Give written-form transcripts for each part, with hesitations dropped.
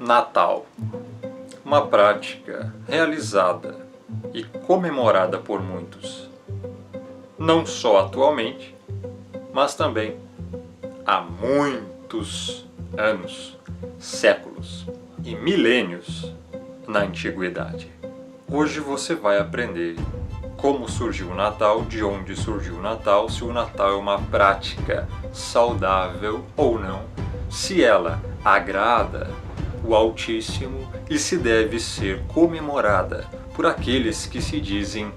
Natal, uma prática realizada e comemorada por muitos, não só atualmente, mas também há muitos anos, séculos e milênios na antiguidade. Hoje você vai aprender como surgiu o Natal, de onde surgiu o Natal, se o Natal é uma prática saudável ou não, se ela agrada o Altíssimo e se deve ser comemorada por aqueles que se dizem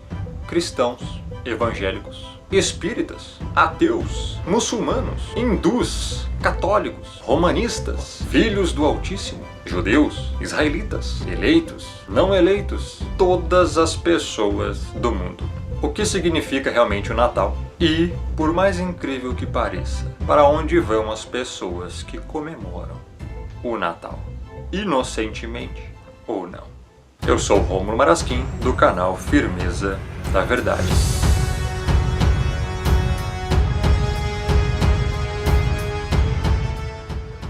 cristãos, evangélicos, espíritas, ateus, muçulmanos, hindus, católicos, romanistas, filhos do Altíssimo, judeus, israelitas, eleitos, não eleitos, todas as pessoas do mundo. O que significa realmente o Natal? E, por mais incrível que pareça, para onde vão as pessoas que comemoram o Natal? Inocentemente ou não? Eu sou o Rômulo Marasquim, do canal Firmeza da Verdade.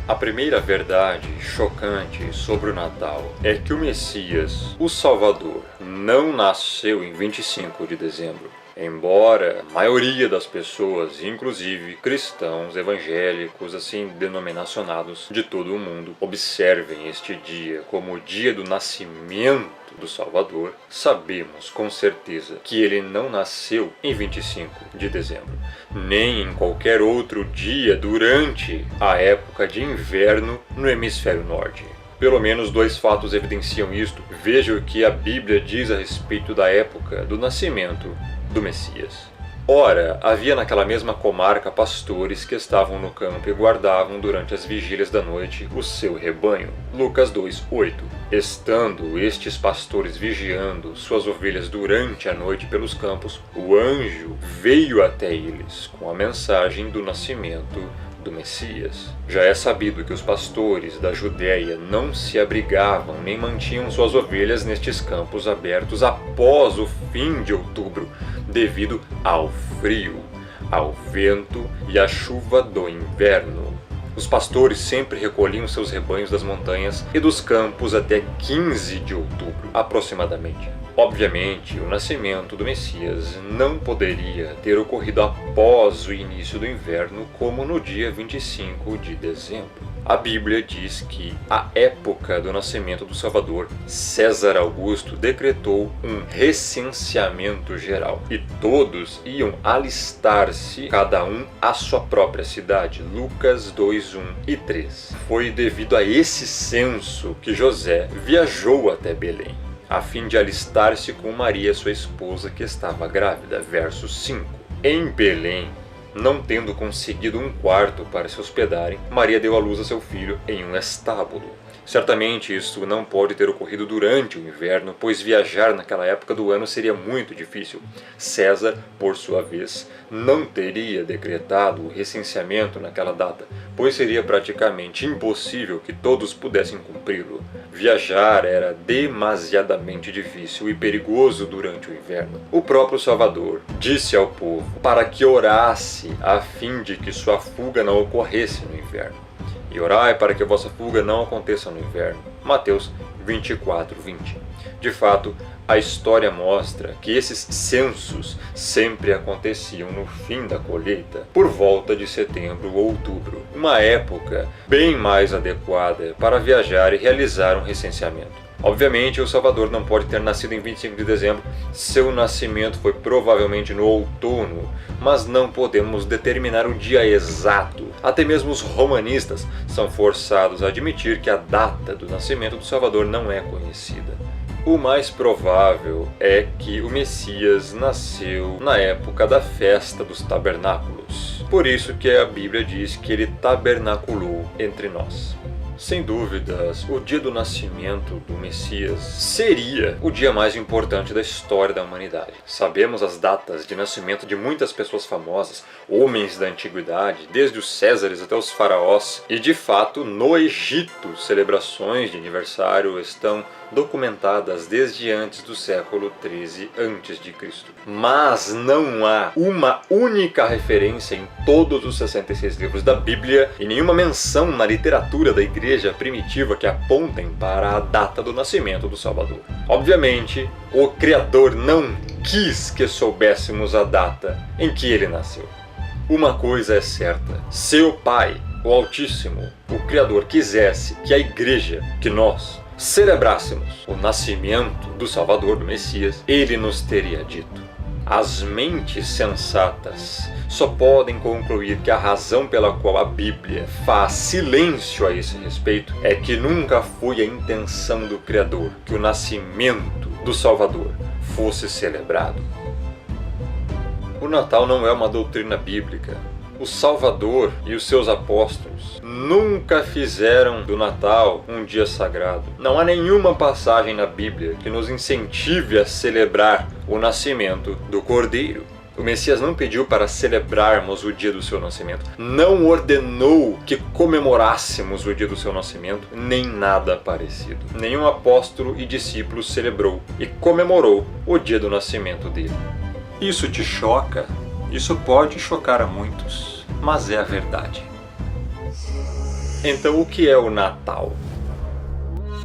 A primeira verdade chocante sobre o Natal é que o Messias, o Salvador, não nasceu em 25 de dezembro. Embora a maioria das pessoas, inclusive cristãos, evangélicos, assim denominacionados de todo o mundo, observem este dia como o dia do nascimento do Salvador, sabemos com certeza que ele não nasceu em 25 de dezembro, nem em qualquer outro dia durante a época de inverno no hemisfério norte. Pelo menos dois fatos evidenciam isto. Veja o que a Bíblia diz a respeito da época do nascimento do Messias. Ora, havia naquela mesma comarca pastores que estavam no campo e guardavam durante as vigílias da noite o seu rebanho. Lucas 2:8. Estando estes pastores vigiando suas ovelhas durante a noite pelos campos, o anjo veio até eles com a mensagem do nascimento do Messias. Já é sabido que os pastores da Judéia não se abrigavam nem mantinham suas ovelhas nestes campos abertos após o fim de outubro, devido ao frio, ao vento e à chuva do inverno. Os pastores sempre recolhiam seus rebanhos das montanhas e dos campos até 15 de outubro, aproximadamente. Obviamente, o nascimento do Messias não poderia ter ocorrido após o início do inverno, como no dia 25 de dezembro. A Bíblia diz que, à época do nascimento do Salvador, César Augusto decretou um recenseamento geral e todos iam alistar-se, cada um à sua própria cidade. Lucas 2:1 e 3. Foi devido a esse censo que José viajou até Belém, a fim de alistar-se com Maria, sua esposa, que estava grávida. Verso 5. Em Belém, não tendo conseguido um quarto para se hospedarem, Maria deu à luz a seu filho em um estábulo. Certamente isso não pode ter ocorrido durante o inverno, pois viajar naquela época do ano seria muito difícil. César, por sua vez, não teria decretado o recenseamento naquela data, pois seria praticamente impossível que todos pudessem cumpri-lo. Viajar era demasiadamente difícil e perigoso durante o inverno. O próprio Salvador disse ao povo para que orasse a fim de que sua fuga não ocorresse no inverno. E orai para que a vossa fuga não aconteça no inverno. Mateus 24:20. De fato, a história mostra que esses censos sempre aconteciam no fim da colheita, por volta de setembro ou outubro, uma época bem mais adequada para viajar e realizar um recenseamento. Obviamente, o Salvador não pode ter nascido em 25 de dezembro, seu nascimento foi provavelmente no outono, mas não podemos determinar o dia exato. Até mesmo os romanistas são forçados a admitir que a data do nascimento do Salvador não é conhecida. O mais provável é que o Messias nasceu na época da festa dos tabernáculos. Por isso que a Bíblia diz que ele tabernaculou entre nós. Sem dúvidas, o dia do nascimento do Messias seria o dia mais importante da história da humanidade. Sabemos as datas de nascimento de muitas pessoas famosas, homens da antiguidade, desde os Césares até os faraós. E de fato, no Egito, celebrações de aniversário estão documentadas desde antes do século 13 a.C. Mas não há uma única referência em todos os 66 livros da Bíblia e nenhuma menção na literatura da Igreja igreja primitiva que apontem para a data do nascimento do Salvador. Obviamente, o Criador não quis que soubéssemos a data em que ele nasceu. Uma coisa é certa: se o Pai, o Altíssimo, o Criador, quisesse que a igreja, que nós, celebrássemos o nascimento do Salvador, do Messias, ele nos teria dito. As mentes sensatas só podem concluir que a razão pela qual a Bíblia faz silêncio a esse respeito é que nunca foi a intenção do Criador que o nascimento do Salvador fosse celebrado. O Natal não é uma doutrina bíblica. O Salvador e os seus apóstolos nunca fizeram do Natal um dia sagrado. Não há nenhuma passagem na Bíblia que nos incentive a celebrar o nascimento do Cordeiro. O Messias não pediu para celebrarmos o dia do seu nascimento, não ordenou que comemorássemos o dia do seu nascimento, nem nada parecido. Nenhum apóstolo e discípulo celebrou e comemorou o dia do nascimento dele. Isso te choca? Isso pode chocar a muitos, mas é a verdade. Então, o que é o Natal?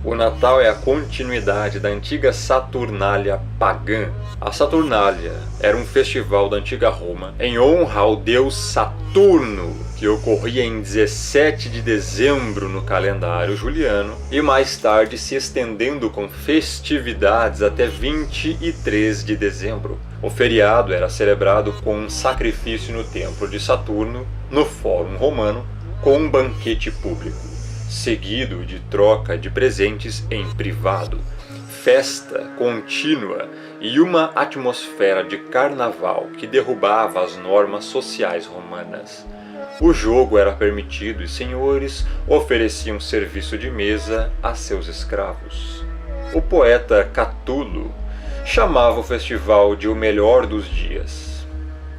O Natal é a continuidade da antiga Saturnália pagã. A Saturnália era um festival da antiga Roma em honra ao deus Saturno, que ocorria em 17 de dezembro no calendário juliano e mais tarde se estendendo com festividades até 23 de dezembro. O feriado era celebrado com um sacrifício no templo de Saturno, no Fórum Romano, com um banquete público, seguido de troca de presentes em privado, festa contínua e uma atmosfera de carnaval que derrubava as normas sociais romanas. O jogo era permitido e senhores ofereciam serviço de mesa a seus escravos. O poeta Catulo chamava o festival de o melhor dos dias.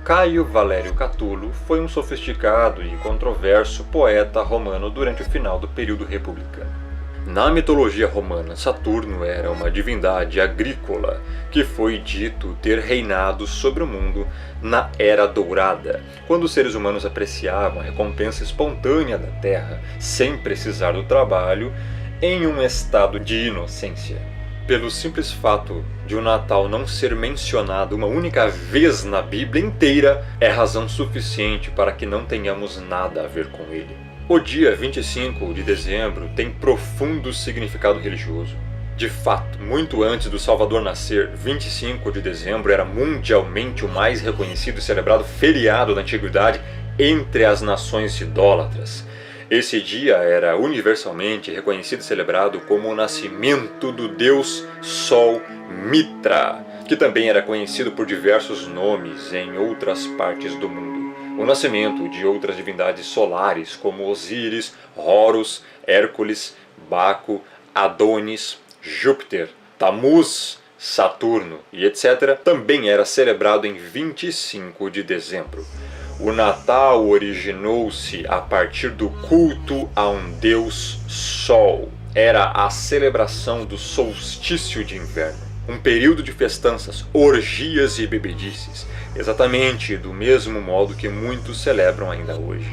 Caio Valério Catulo foi um sofisticado e controverso poeta romano durante o final do período republicano. Na mitologia romana, Saturno era uma divindade agrícola que foi dito ter reinado sobre o mundo na Era Dourada, quando os seres humanos apreciavam a recompensa espontânea da terra, sem precisar do trabalho, em um estado de inocência. Pelo simples fato de o Natal não ser mencionado uma única vez na Bíblia inteira, é razão suficiente para que não tenhamos nada a ver com ele. O dia 25 de dezembro tem profundo significado religioso. De fato, muito antes do Salvador nascer, 25 de dezembro era mundialmente o mais reconhecido e celebrado feriado da antiguidade entre as nações idólatras. Esse dia era universalmente reconhecido e celebrado como o nascimento do deus Sol Mitra, que também era conhecido por diversos nomes em outras partes do mundo. O nascimento de outras divindades solares como Osíris, Horus, Hércules, Baco, Adonis, Júpiter, Tamuz, Saturno e etc. também era celebrado em 25 de dezembro. O Natal originou-se a partir do culto a um deus Sol. Era a celebração do solstício de inverno, um período de festanças, orgias e bebedices, exatamente do mesmo modo que muitos celebram ainda hoje.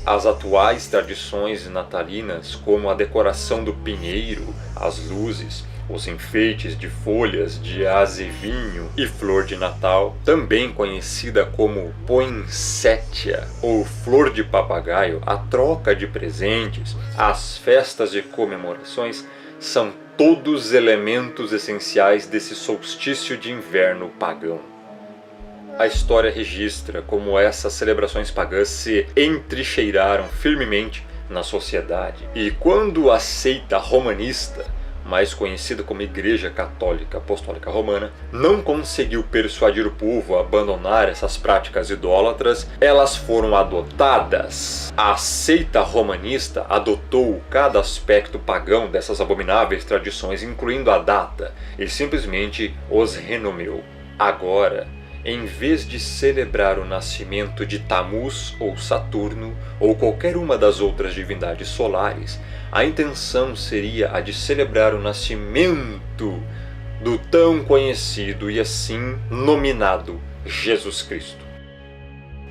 As atuais tradições natalinas, como a decoração do pinheiro, as luzes, os enfeites de folhas de azevinho e flor de Natal, também conhecida como poinsettia ou flor de papagaio, a troca de presentes, as festas e comemorações, são todos elementos essenciais desse solstício de inverno pagão. A história registra como essas celebrações pagãs se entrincheiraram firmemente na sociedade, e quando a seita romanista, mais conhecida como Igreja Católica Apostólica Romana, não conseguiu persuadir o povo a abandonar essas práticas idólatras, elas foram adotadas. A seita romanista adotou cada aspecto pagão dessas abomináveis tradições, incluindo a data, e simplesmente os renomeou. Agora, em vez de celebrar o nascimento de Tamuz ou Saturno ou qualquer uma das outras divindades solares, a intenção seria a de celebrar o nascimento do tão conhecido e assim nominado Jesus Cristo.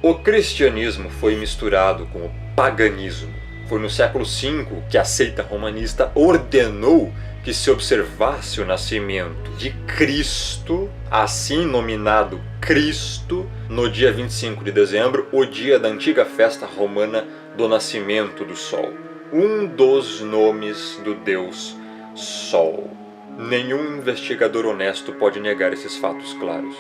O cristianismo foi misturado com o paganismo Foi no século V que a seita romanista ordenou que se observasse o nascimento de Cristo, assim nominado Cristo, no dia 25 de dezembro, o dia da antiga festa romana do nascimento do Sol. Um dos nomes do Deus Sol. Nenhum investigador honesto pode negar esses fatos claros.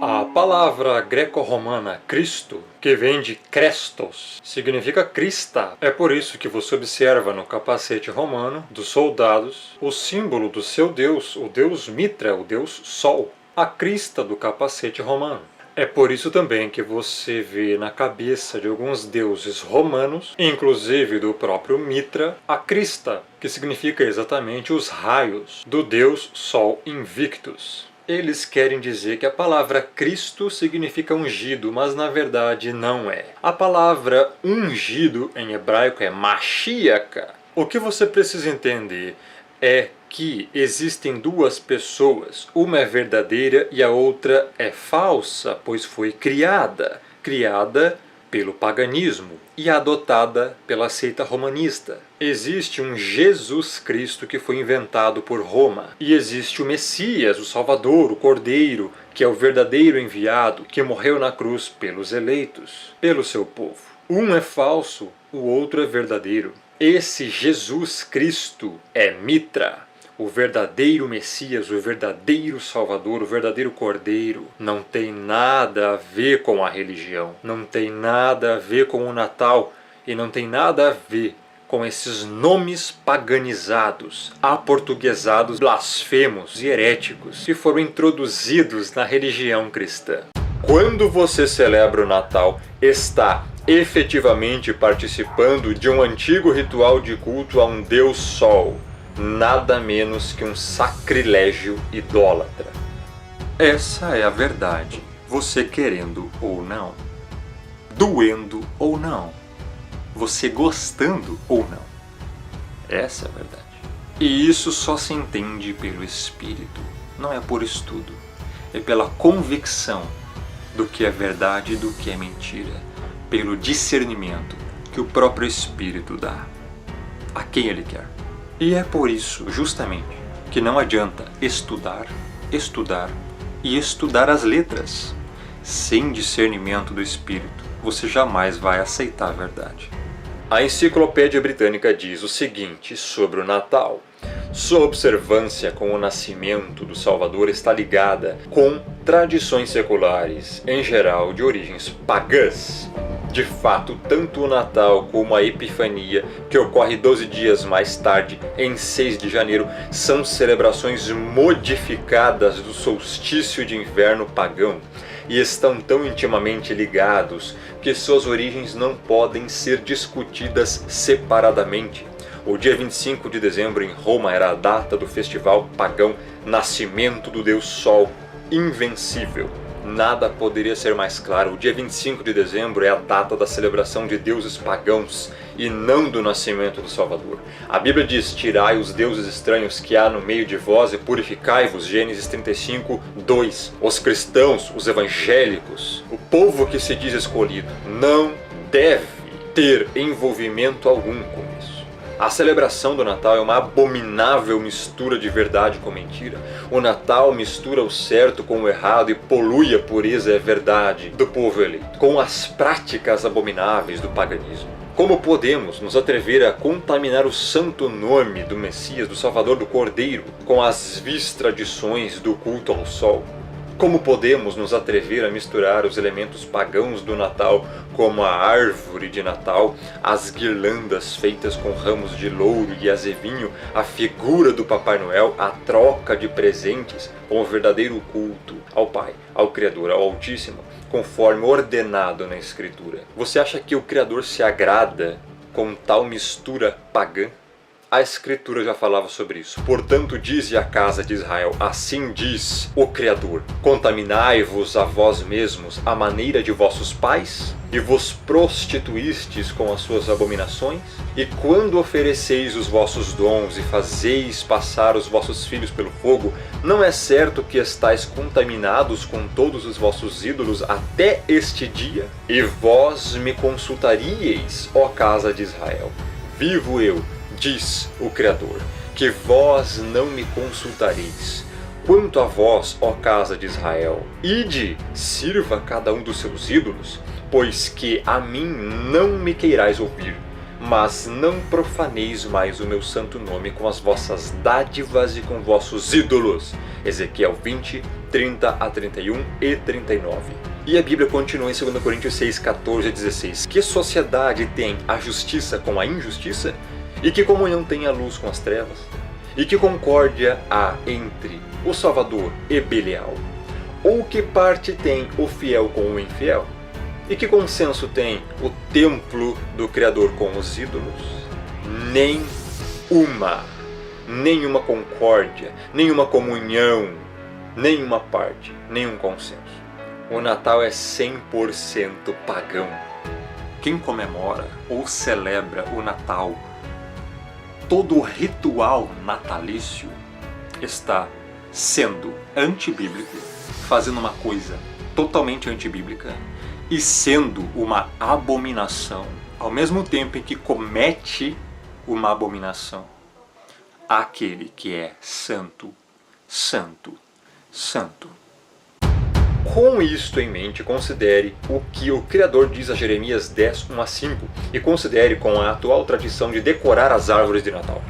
A palavra greco-romana Cristo, que vem de Krestos, significa crista. É por isso que você observa no capacete romano dos soldados o símbolo do seu deus, o deus Mitra, o deus Sol, a crista do capacete romano. É por isso também que você vê na cabeça de alguns deuses romanos, inclusive do próprio Mitra, a crista, que significa exatamente os raios do deus Sol Invictus. Eles querem dizer que a palavra Cristo significa ungido, mas na verdade não é. A palavra ungido em hebraico é Mashiach. O que você precisa entender é que existem duas pessoas, uma é verdadeira e a outra é falsa, pois foi criada pelo paganismo e adotada pela seita romanista. Existe um Jesus Cristo que foi inventado por Roma, e existe o Messias, o Salvador, o Cordeiro, que é o verdadeiro enviado, que morreu na cruz pelos eleitos, pelo seu povo. Um é falso, o outro é verdadeiro. Esse Jesus Cristo é Mitra, o verdadeiro Messias, o verdadeiro Salvador, o verdadeiro Cordeiro. Não tem nada a ver com a religião, não tem nada a ver com o Natal e não tem nada a ver com esses nomes paganizados, aportuguesados, blasfemos e heréticos que foram introduzidos na religião cristã. Quando você celebra o Natal, está efetivamente participando de um antigo ritual de culto a um Deus Sol. Nada menos que um sacrilégio idólatra. Essa é a verdade, você querendo ou não, doendo ou não, você gostando ou não. Essa é a verdade. E isso só se entende pelo Espírito, não é por estudo, é pela convicção do que é verdade e do que é mentira, pelo discernimento que o próprio Espírito dá a quem Ele quer. E é por isso, justamente, que não adianta estudar e estudar as letras. Sem discernimento do Espírito, você jamais vai aceitar a verdade. A Enciclopédia Britânica diz o seguinte sobre o Natal. Sua observância com o nascimento do Salvador está ligada com tradições seculares, em geral de origens pagãs. De fato, tanto o Natal como a Epifania, que ocorre 12 dias mais tarde, em 6 de janeiro, são celebrações modificadas do solstício de inverno pagão e estão tão intimamente ligados que suas origens não podem ser discutidas separadamente. O dia 25 de dezembro em Roma era a data do festival pagão Nascimento do Deus Sol Invencível. Nada poderia ser mais claro. O dia 25 de dezembro é a data da celebração de deuses pagãos e não do nascimento do Salvador. A Bíblia diz: tirai os deuses estranhos que há no meio de vós e purificai-vos. Gênesis 35, 2. Os cristãos, os evangélicos, o povo que se diz escolhido, não deve ter envolvimento algum com isso. A celebração do Natal é uma abominável mistura de verdade com mentira. O Natal mistura o certo com o errado e polui a pureza e a verdade do povo eleito com as práticas abomináveis do paganismo. Como podemos nos atrever a contaminar o santo nome do Messias, do Salvador, do Cordeiro, com as vis tradições do culto ao sol? Como podemos nos atrever a misturar os elementos pagãos do Natal, como a árvore de Natal, as guirlandas feitas com ramos de louro e azevinho, a figura do Papai Noel, a troca de presentes, com o verdadeiro culto ao Pai, ao Criador, ao Altíssimo, conforme ordenado na Escritura? Você acha que o Criador se agrada com tal mistura pagã? A Escritura já falava sobre isso. Portanto, dize a casa de Israel, assim diz o Criador: contaminai-vos a vós mesmos à maneira de vossos pais, e vos prostituístes com as suas abominações? E quando ofereceis os vossos dons e fazeis passar os vossos filhos pelo fogo, não é certo que estáis contaminados com todos os vossos ídolos até este dia? E vós me consultaríeis, ó casa de Israel. vivo eu, diz o Criador, que vós não me consultareis. Quanto a vós, ó casa de Israel, ide, sirva cada um dos seus ídolos, pois que a mim não me queirais ouvir, mas não profaneis mais o meu santo nome com as vossas dádivas e com vossos ídolos. Ezequiel 20, 30 a 31 e 39. E a Bíblia continua em 2 Coríntios 6, 14 a 16. Que sociedade tem a justiça com a injustiça? E que comunhão tem a luz com as trevas? E que concórdia há entre o Salvador e Belial? Ou que parte tem o fiel com o infiel? E que consenso tem o templo do Criador com os ídolos? Nenhuma concórdia, nenhuma comunhão, nenhuma parte, nenhum consenso. O Natal é 100% pagão. Quem comemora ou celebra o Natal, todo o ritual natalício está sendo antibíblico, fazendo uma coisa totalmente antibíblica e sendo uma abominação, ao mesmo tempo em que comete uma abominação àquele que é santo, santo, santo. Com isto em mente, considere o que o Criador diz a Jeremias 10, 1 a 5 e considere com a atual tradição de decorar as árvores de Natal.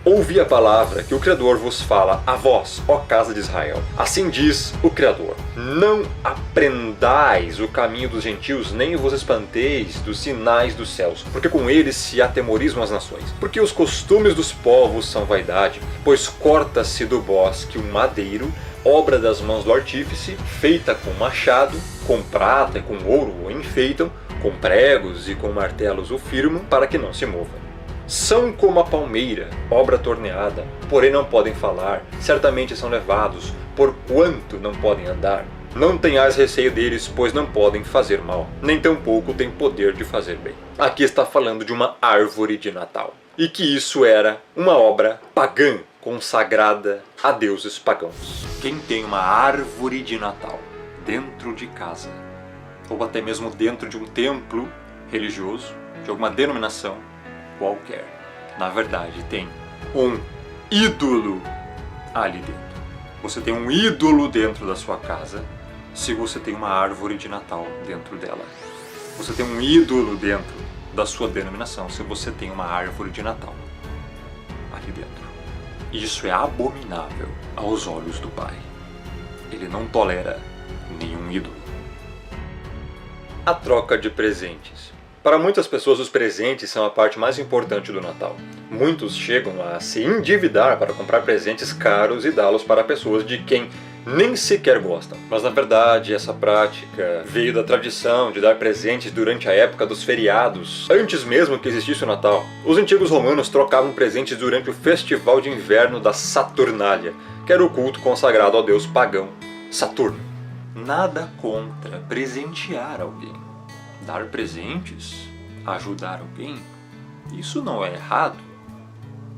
Ouvi a palavra que o Criador vos fala a vós, ó casa de Israel. Assim diz o Criador: não aprendais o caminho dos gentios, nem vos espanteis dos sinais dos céus, porque com eles se atemorizam as nações. Porque os costumes dos povos são vaidade, pois corta-se do bosque um madeiro, obra das mãos do artífice, feita com machado, com prata e com ouro o enfeitam, com pregos e com martelos o firmam, para que não se mova. São como a palmeira, obra torneada, porém não podem falar, certamente são levados, porquanto não podem andar. Não tenhais receio deles, pois não podem fazer mal, nem tampouco têm poder de fazer bem. Aqui está falando de uma árvore de Natal, e que isso era uma obra pagã, consagrada a deuses pagãos. Quem tem uma árvore de Natal dentro de casa, ou até mesmo dentro de um templo religioso, de alguma denominação qualquer, na verdade tem um ídolo ali dentro. Você tem um ídolo dentro da sua casa se você tem uma árvore de Natal dentro dela. Você tem um ídolo dentro da sua denominação se você tem uma árvore de Natal ali dentro. Isso é abominável aos olhos do Pai. Ele não tolera nenhum ídolo. A troca de presentes. Para muitas pessoas, os presentes são a parte mais importante do Natal. Muitos chegam a se endividar para comprar presentes caros e dá-los para pessoas de quem nem sequer gostam. Mas na verdade, essa prática veio da tradição de dar presentes durante a época dos feriados, antes mesmo que existisse o Natal. Os antigos romanos trocavam presentes durante o festival de inverno da Saturnália, que era o culto consagrado ao deus pagão Saturno. Nada contra presentear alguém. Dar presentes, ajudar alguém, isso não é errado.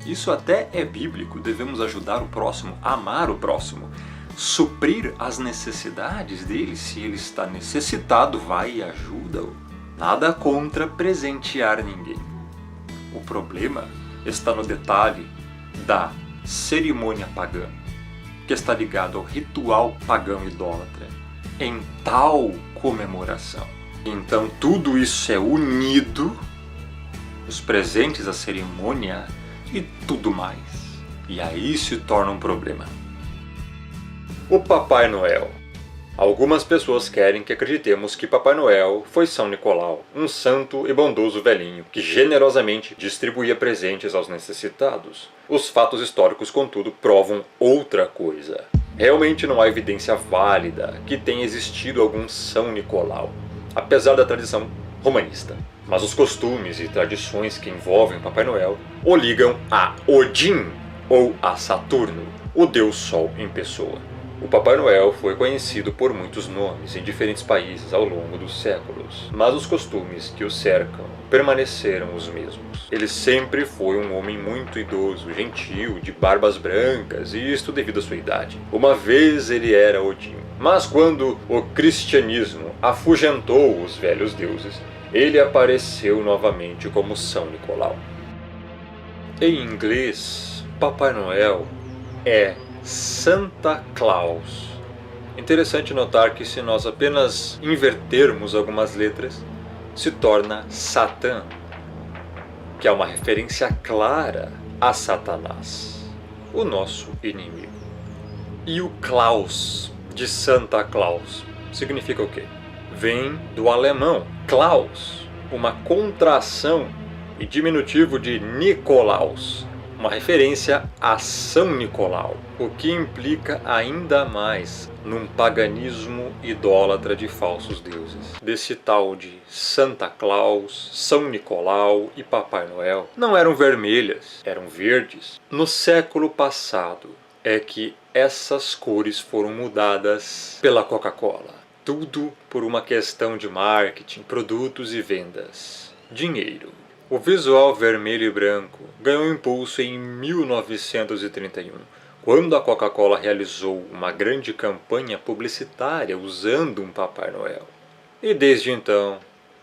Isso até é bíblico. Devemos ajudar o próximo, amar o próximo, suprir as necessidades dele. Se ele está necessitado, vai e ajuda-o. Nada contra presentear ninguém. O problema está no detalhe da cerimônia pagã, que está ligado ao ritual pagão idólatra, em tal comemoração. Então tudo isso é unido, os presentes, a cerimônia e tudo mais. E aí se torna um problema. O Papai Noel. Algumas pessoas querem que acreditemos que Papai Noel foi São Nicolau, um santo e bondoso velhinho que generosamente distribuía presentes aos necessitados. Os fatos históricos, contudo, provam outra coisa. Realmente não há evidência válida que tenha existido algum São Nicolau, apesar da tradição romanista. Mas os costumes e tradições que envolvem o Papai Noel o ligam a Odin ou a Saturno, o deus Sol em pessoa. O Papai Noel foi conhecido por muitos nomes em diferentes países ao longo dos séculos, mas os costumes que o cercam permaneceram os mesmos. Ele sempre foi um homem muito idoso, gentil, de barbas brancas, e isto devido à sua idade. Uma vez ele era Odin, mas quando o cristianismo afugentou os velhos deuses, ele apareceu novamente como São Nicolau. Em inglês, Papai Noel é Santa Claus. Interessante notar que se nós apenas invertermos algumas letras, se torna Satã, que é uma referência clara a Satanás, o nosso inimigo. E o Claus, de Santa Claus, significa o quê? Vem do alemão Klaus, uma contração e diminutivo de Nicolaus, uma referência a São Nicolau, o que implica ainda mais num paganismo idólatra de falsos deuses. Desse tal de Santa Claus, São Nicolau e Papai Noel não eram vermelhas, eram verdes. No século passado é que essas cores foram mudadas pela Coca-Cola. Tudo por uma questão de marketing, produtos e vendas. Dinheiro. O visual vermelho e branco ganhou impulso em 1931, quando a Coca-Cola realizou uma grande campanha publicitária usando um Papai Noel. E desde então,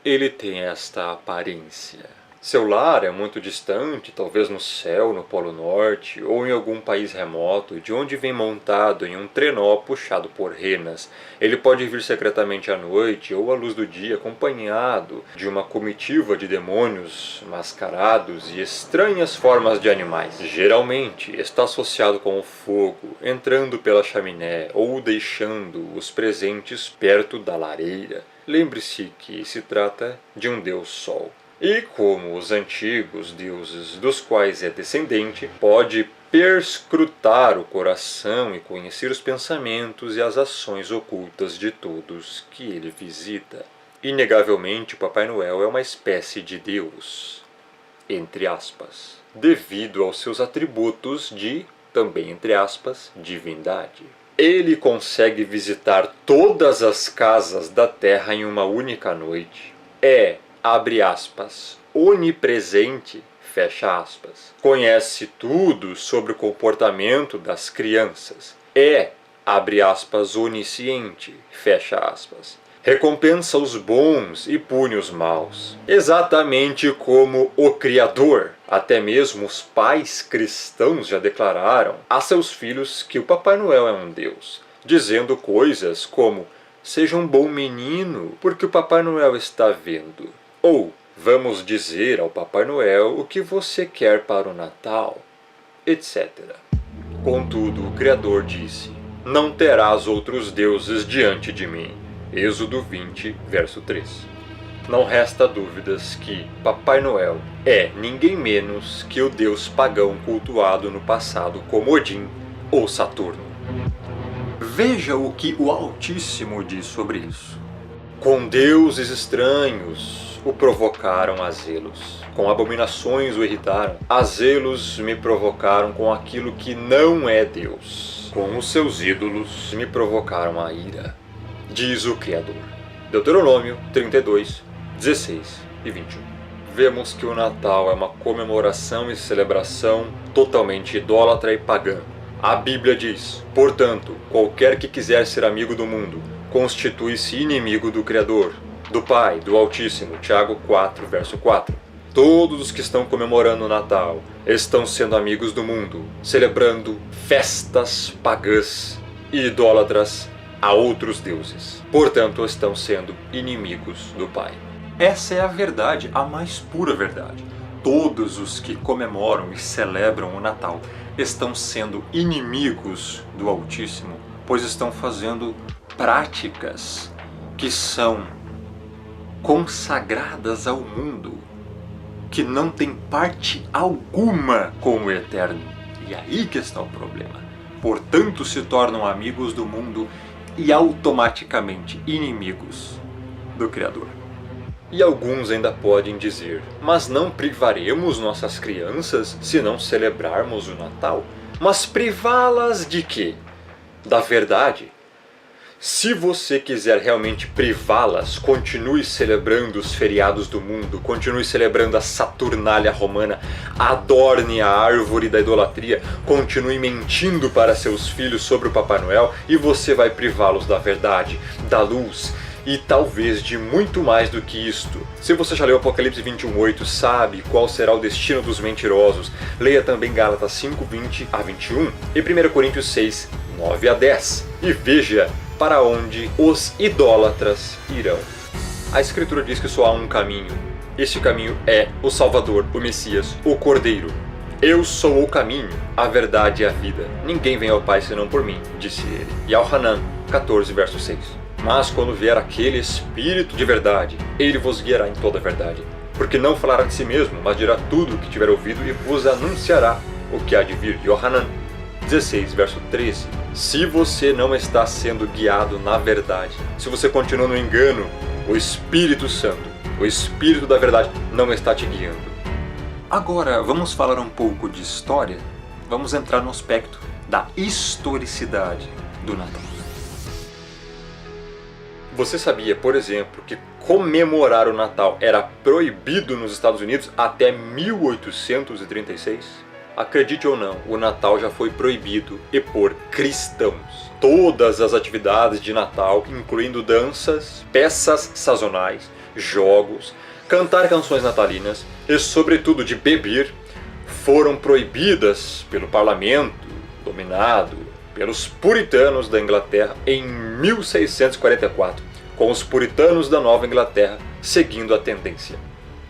ele tem esta aparência. Seu lar é muito distante, talvez no céu, no Polo Norte, ou em algum país remoto, de onde vem montado em um trenó puxado por renas. Ele pode vir secretamente à noite ou à luz do dia, acompanhado de uma comitiva de demônios mascarados e estranhas formas de animais. Geralmente está associado com o fogo, entrando pela chaminé ou deixando os presentes perto da lareira. Lembre-se que se trata de um deus sol. E como os antigos deuses dos quais é descendente, pode perscrutar o coração e conhecer os pensamentos e as ações ocultas de todos que ele visita. Inegavelmente, o Papai Noel é uma espécie de Deus, entre aspas, devido aos seus atributos de, também entre aspas, divindade. Ele consegue visitar todas as casas da Terra em uma única noite. Abre aspas, onipresente, fecha aspas. Conhece tudo sobre o comportamento das crianças. Abre aspas, onisciente, fecha aspas. Recompensa os bons e pune os maus. Exatamente como o Criador. Até mesmo os pais cristãos já declararam a seus filhos que o Papai Noel é um Deus, dizendo coisas como: seja um bom menino, porque o Papai Noel está vendo. Ou, vamos dizer ao Papai Noel o que você quer para o Natal, etc. Contudo, o Criador disse: não terás outros deuses diante de mim. Êxodo 20, verso 3. Não resta dúvidas que Papai Noel é ninguém menos que o deus pagão cultuado no passado como Odin ou Saturno. Veja o que o Altíssimo diz sobre isso. Com deuses estranhos o provocaram a zelos. Com abominações o irritaram. A zelos me provocaram com aquilo que não é Deus. Com os seus ídolos me provocaram a ira, diz o Criador. Deuteronômio 32, 16 e 21. Vemos que o Natal é uma comemoração e celebração totalmente idólatra e pagã. A Bíblia diz: portanto, qualquer que quiser ser amigo do mundo, constitui-se inimigo do Criador, do Pai, do Altíssimo. Tiago 4, verso 4. Todos os que estão comemorando o Natal estão sendo amigos do mundo, celebrando festas pagãs e idólatras a outros deuses. Portanto, estão sendo inimigos do Pai. Essa é a verdade, a mais pura verdade. Todos os que comemoram e celebram o Natal estão sendo inimigos do Altíssimo, pois estão fazendo práticas que são consagradas ao mundo, que não tem parte alguma com o Eterno. E aí que está o problema. Portanto, se tornam amigos do mundo e automaticamente inimigos do Criador. E alguns ainda podem dizer: mas não privaremos nossas crianças se não celebrarmos o Natal? Mas privá-las de quê? Da verdade. Se você quiser realmente privá-las, continue celebrando os feriados do mundo, continue celebrando a Saturnália romana, adorne a árvore da idolatria, continue mentindo para seus filhos sobre o Papai Noel, e você vai privá-los da verdade, da luz e talvez de muito mais do que isto. Se você já leu Apocalipse 21:8, sabe qual será o destino dos mentirosos. Leia também Gálatas 5:20 a 21 e 1 Coríntios 6:9 a 10 e veja para onde os idólatras irão. A Escritura diz que só há um caminho. Este caminho é o Salvador, o Messias, o Cordeiro. Eu sou o caminho, a verdade e a vida. Ninguém vem ao Pai senão por mim, disse ele. E ao Hanan 14, verso 6. Mas quando vier aquele Espírito de verdade, ele vos guiará em toda a verdade. Porque não falará de si mesmo, mas dirá tudo o que tiver ouvido e vos anunciará o que há de vir. Yohanan 16, verso 13. Se você não está sendo guiado na verdade, se você continua no engano, o Espírito Santo, o Espírito da verdade, não está te guiando. Agora, vamos falar um pouco de história? Vamos entrar no aspecto da historicidade do Natal. Você sabia, por exemplo, que comemorar o Natal era proibido nos Estados Unidos até 1836? Acredite ou não, o Natal já foi proibido e por cristãos. Todas as atividades de Natal, incluindo danças, peças sazonais, jogos, cantar canções natalinas e, sobretudo, de beber, foram proibidas pelo parlamento, dominado pelos puritanos da Inglaterra em 1644, com os puritanos da Nova Inglaterra seguindo a tendência.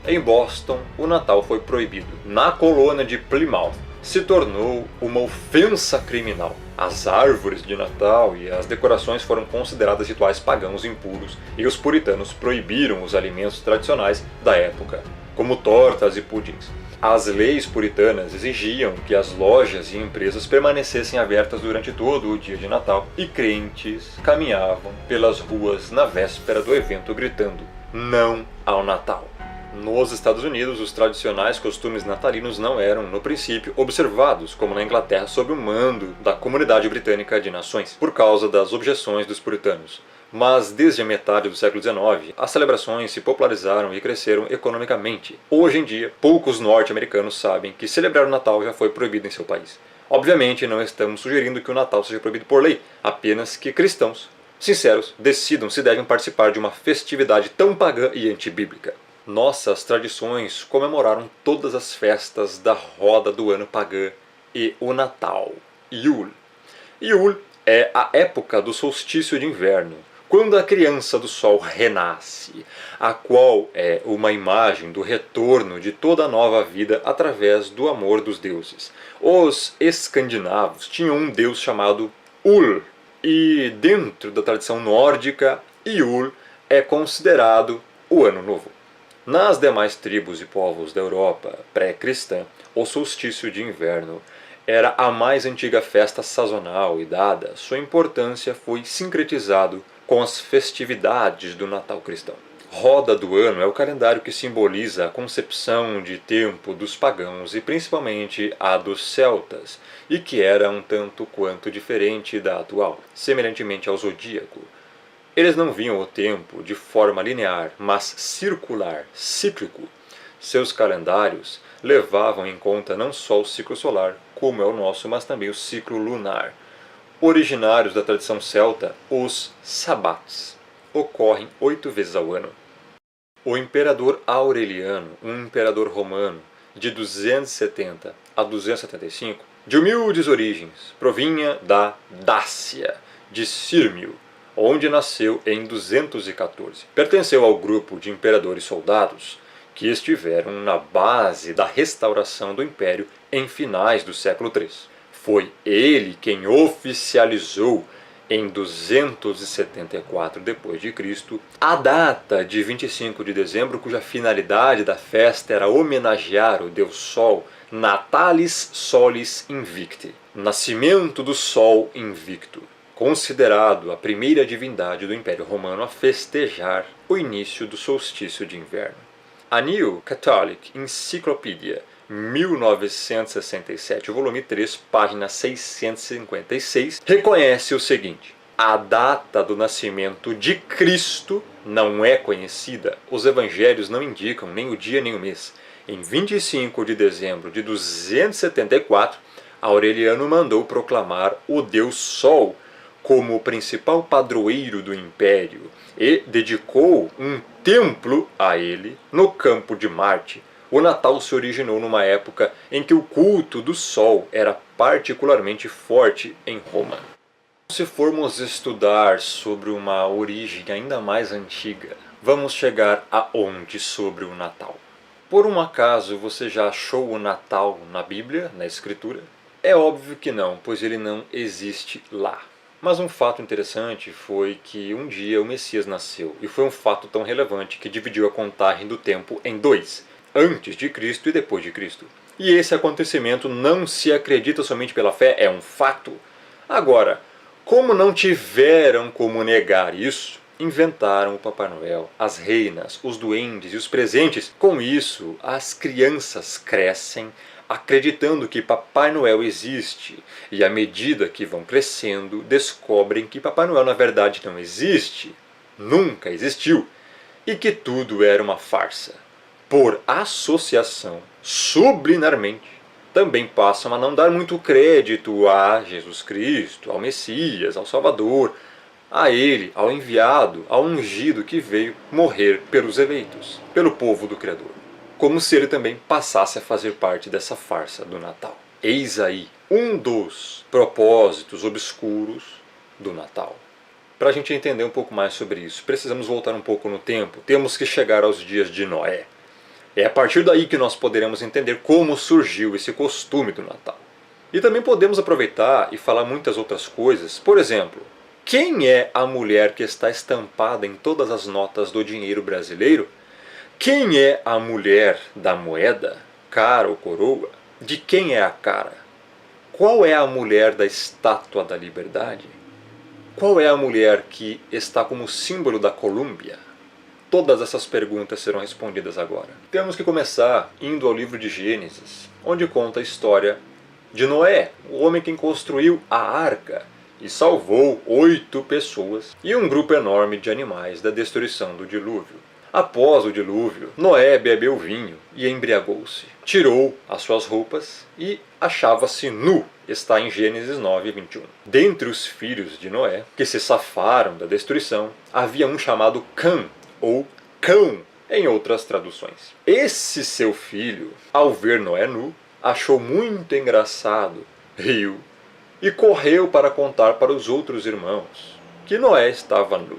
Em Boston, o Natal foi proibido. Na colônia de Plymouth, se tornou uma ofensa criminal. As árvores de Natal e as decorações foram consideradas rituais pagãos impuros e os puritanos proibiram os alimentos tradicionais da época, como tortas e pudins. As leis puritanas exigiam que as lojas e empresas permanecessem abertas durante todo o dia de Natal e crentes caminhavam pelas ruas na véspera do evento gritando "Não ao Natal". Nos Estados Unidos, os tradicionais costumes natalinos não eram, no princípio, observados, como na Inglaterra, sob o mando da Comunidade Britânica de Nações, por causa das objeções dos puritanos. Mas desde a metade do século XIX, as celebrações se popularizaram e cresceram economicamente. Hoje em dia, poucos norte-americanos sabem que celebrar o Natal já foi proibido em seu país. Obviamente, não estamos sugerindo que o Natal seja proibido por lei, apenas que cristãos sinceros decidam se devem participar de uma festividade tão pagã e antibíblica. Nossas tradições comemoraram todas as festas da roda do ano pagã e o Natal, Yule. Yule é a época do solstício de inverno, quando a criança do sol renasce, a qual é uma imagem do retorno de toda a nova vida através do amor dos deuses. Os escandinavos tinham um deus chamado Ul, e dentro da tradição nórdica, Yule é considerado o Ano Novo. Nas demais tribos e povos da Europa pré-cristã, o solstício de inverno era a mais antiga festa sazonal e, dada sua importância, foi sincretizado com as festividades do Natal cristão. Roda do ano é o calendário que simboliza a concepção de tempo dos pagãos e principalmente a dos celtas, e que era um tanto quanto diferente da atual, semelhantemente ao zodíaco. Eles não viam o tempo de forma linear, mas circular, cíclico. Seus calendários levavam em conta não só o ciclo solar, como é o nosso, mas também o ciclo lunar. Originários da tradição celta, os sabbats ocorrem 8 vezes ao ano. O imperador Aureliano, um imperador romano de 270 a 275, de humildes origens, provinha da Dácia, de Sírmio, onde nasceu em 214. Pertenceu ao grupo de imperadores soldados que estiveram na base da restauração do Império em finais do século III. Foi ele quem oficializou em 274 d.C. a data de 25 de dezembro, cuja finalidade da festa era homenagear o deus Sol, Natalis Solis Invicti, nascimento do Sol invicto, considerado a primeira divindade do Império Romano a festejar o início do solstício de inverno. A New Catholic Encyclopedia, 1967, volume 3, página 656, reconhece o seguinte: a data do nascimento de Cristo não é conhecida. Os evangelhos não indicam nem o dia nem o mês. Em 25 de dezembro de 274, Aureliano mandou proclamar o deus Sol como o principal padroeiro do império e dedicou um templo a ele no campo de Marte, o Natal se originou numa época em que o culto do Sol era particularmente forte em Roma. Se formos estudar sobre uma origem ainda mais antiga, vamos chegar aonde sobre o Natal? Por um acaso você já achou o Natal na Bíblia, na Escritura? É óbvio que não, pois ele não existe lá. Mas um fato interessante foi que um dia o Messias nasceu, e foi um fato tão relevante que dividiu a contagem do tempo em dois, antes de Cristo e depois de Cristo. E esse acontecimento não se acredita somente pela fé, é um fato. Agora, como não tiveram como negar isso, inventaram o Papai Noel, as reinas, os duendes e os presentes. Com isso, as crianças crescem acreditando que Papai Noel existe, e à medida que vão crescendo, descobrem que Papai Noel na verdade não existe, nunca existiu, e que tudo era uma farsa. Por associação, subliminarmente, também passam a não dar muito crédito a Jesus Cristo, ao Messias, ao Salvador, a Ele, ao enviado, ao ungido que veio morrer pelos eleitos, pelo povo do Criador. Como se ele também passasse a fazer parte dessa farsa do Natal. Eis aí um dos propósitos obscuros do Natal. Para a gente entender um pouco mais sobre isso, precisamos voltar um pouco no tempo, temos que chegar aos dias de Noé. É a partir daí que nós poderemos entender como surgiu esse costume do Natal. E também podemos aproveitar e falar muitas outras coisas. Por exemplo, quem é a mulher que está estampada em todas as notas do dinheiro brasileiro? Quem é a mulher da moeda, cara ou coroa? De quem é a cara? Qual é a mulher da estátua da liberdade? Qual é a mulher que está como símbolo da Colômbia? Todas essas perguntas serão respondidas agora. Temos que começar indo ao livro de Gênesis, onde conta a história de Noé, o homem que construiu a arca e salvou 8 pessoas e um grupo enorme de animais da destruição do dilúvio. Após o dilúvio, Noé bebeu vinho e embriagou-se. Tirou as suas roupas e achava-se nu. Está em Gênesis 9:21. Dentre os filhos de Noé, que se safaram da destruição, havia um chamado Cã, ou Cão, em outras traduções. Esse seu filho, ao ver Noé nu, achou muito engraçado, riu e correu para contar para os outros irmãos que Noé estava nu.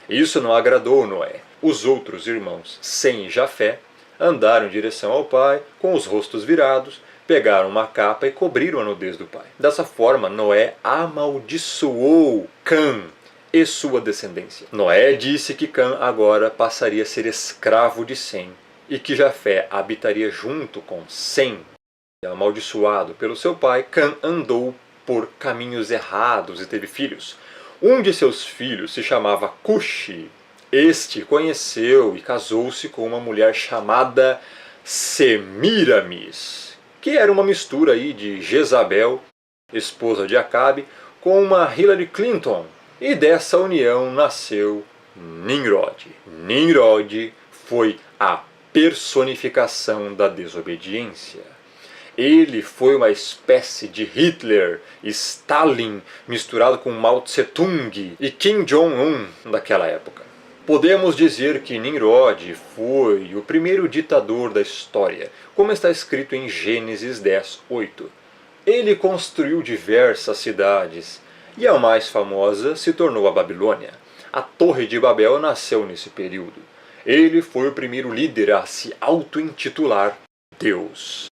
Isso não agradou Noé. Os outros irmãos, Sem e Jafé, andaram em direção ao pai, com os rostos virados, pegaram uma capa e cobriram a nudez do pai. Dessa forma, Noé amaldiçoou Cã e sua descendência. Noé disse que Cã agora passaria a ser escravo de Sem e que Jafé habitaria junto com Sem. Amaldiçoado pelo seu pai, Cã andou por caminhos errados e teve filhos. Um de seus filhos se chamava Cuxi. Este conheceu e casou-se com uma mulher chamada Semiramis, que era uma mistura aí de Jezabel, esposa de Acabe, com uma Hillary Clinton. E dessa união nasceu Nimrod. Nimrod foi a personificação da desobediência. Ele foi uma espécie de Hitler, Stalin, misturado com Mao Tse-tung e Kim Jong-un daquela época. Podemos dizer que Nimrod foi o primeiro ditador da história, como está escrito em Gênesis 10:8. Ele construiu diversas cidades, e a mais famosa se tornou a Babilônia. A Torre de Babel nasceu nesse período. Ele foi o primeiro líder a se auto-intitular Deus.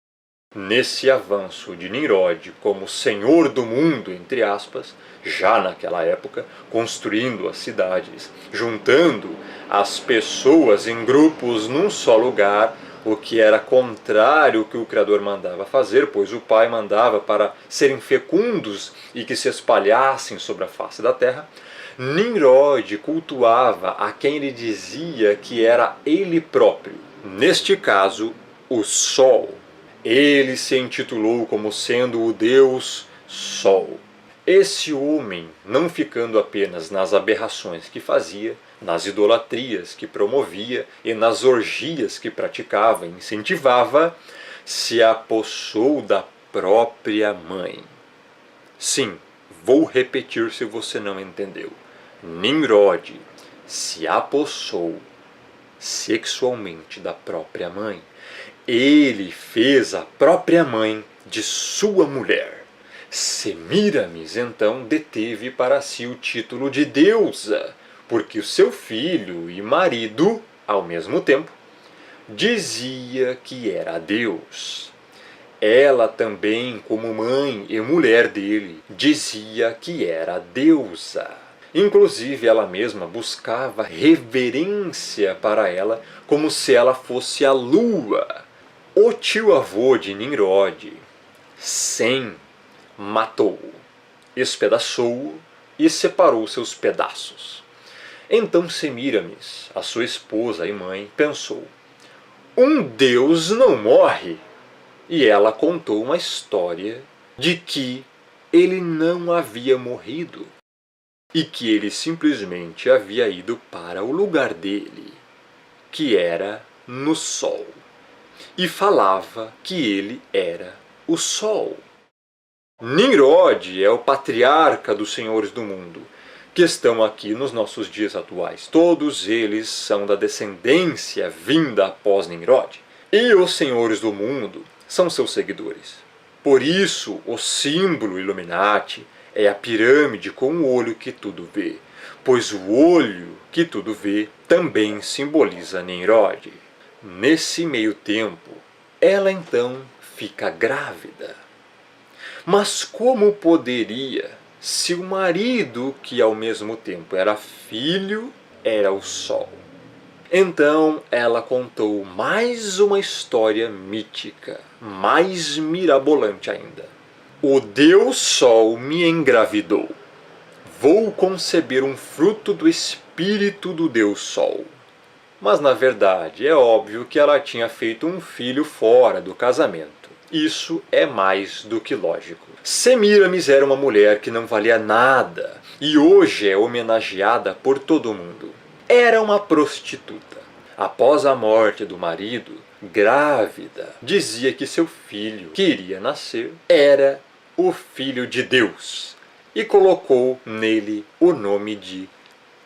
Nesse avanço de Nimrod como senhor do mundo, entre aspas, já naquela época, construindo as cidades, juntando as pessoas em grupos num só lugar, o que era contrário ao que o Criador mandava fazer, pois o Pai mandava para serem fecundos e que se espalhassem sobre a face da terra, Nimrod cultuava a quem ele dizia que era ele próprio, neste caso, o Sol. Ele se intitulou como sendo o Deus Sol. Esse homem, não ficando apenas nas aberrações que fazia, nas idolatrias que promovia e nas orgias que praticava e incentivava, se apossou da própria mãe. Sim, Vou repetir se você não entendeu. Nimrod se apossou sexualmente da própria mãe. Ele fez a própria mãe de sua mulher. Semíramis então deteve para si o título de deusa, porque o seu filho e marido, ao mesmo tempo, dizia que era Deus. Ela também, como mãe e mulher dele, dizia que era deusa. Inclusive, ela mesma buscava reverência para ela, como se ela fosse a lua. O tio-avô de Nimrod, Sem, matou-o, espedaçou-o e separou seus pedaços. Então Semíramis, a sua esposa e mãe, pensou: um Deus não morre. E ela contou uma história de que ele não havia morrido e que ele simplesmente havia ido para o lugar dele, que era no sol, e falava que ele era o sol. Nimrod é o patriarca dos senhores do mundo, que estão aqui nos nossos dias atuais. Todos eles são da descendência vinda após Nimrod. E os senhores do mundo são seus seguidores. Por isso, o símbolo Illuminati é a pirâmide com o olho que tudo vê, pois o olho que tudo vê também simboliza Nimrod. Nesse meio tempo, ela então fica grávida. Mas como poderia, se o marido, que ao mesmo tempo era filho, era o sol? Então ela contou mais uma história mítica, mais mirabolante ainda. O Deus Sol me engravidou. Vou conceber um fruto do espírito do Deus Sol. Mas na verdade é óbvio que ela tinha feito um filho fora do casamento. Isso é mais do que lógico. Semíramis era uma mulher que não valia nada e hoje é homenageada por todo mundo. Era uma prostituta. Após a morte do marido, grávida, dizia que seu filho, que iria nascer, era o Filho de Deus e colocou nele o nome de